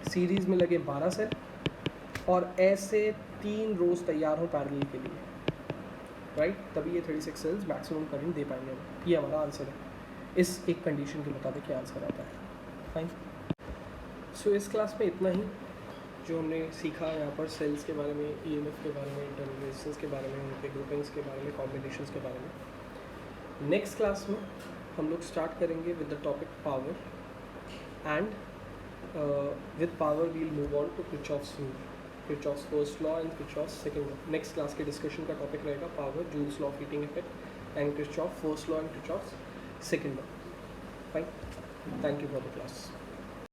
S1: सीरीज़ में लगे 12 सेल और ऐसे 3 रोज तैयार हो पैरेलल के लिए, राइट, तभी ये 36 सेल्स मैक्सिमम करंट दे पाएंगे। ये हमारा आंसर है, इस एक कंडीशन के मुताबिक ये आंसर आता है। फाइन। सो इस क्लास में इतना ही जो हमने सीखा यहाँ पर, सेल्स के बारे में, ईएमएफ के बारे में, इंटरनल रेजिस्टेंस के बारे में, उनके ग्रुपिंग्स के बारे में, कॉम्बिनेशंस के बारे में। नेक्स्ट क्लास में हम लोग स्टार्ट करेंगे with the topic power, and with power we'll move on to Kirchhoff's rule, Kirchhoff's first law and Kirchhoff's second law. Next class के डिस्कशन का टॉपिक रहेगा power, Joule's law of heating effect and Kirchhoff first law and Kirchhoff's second law. Fine, thank you for the class.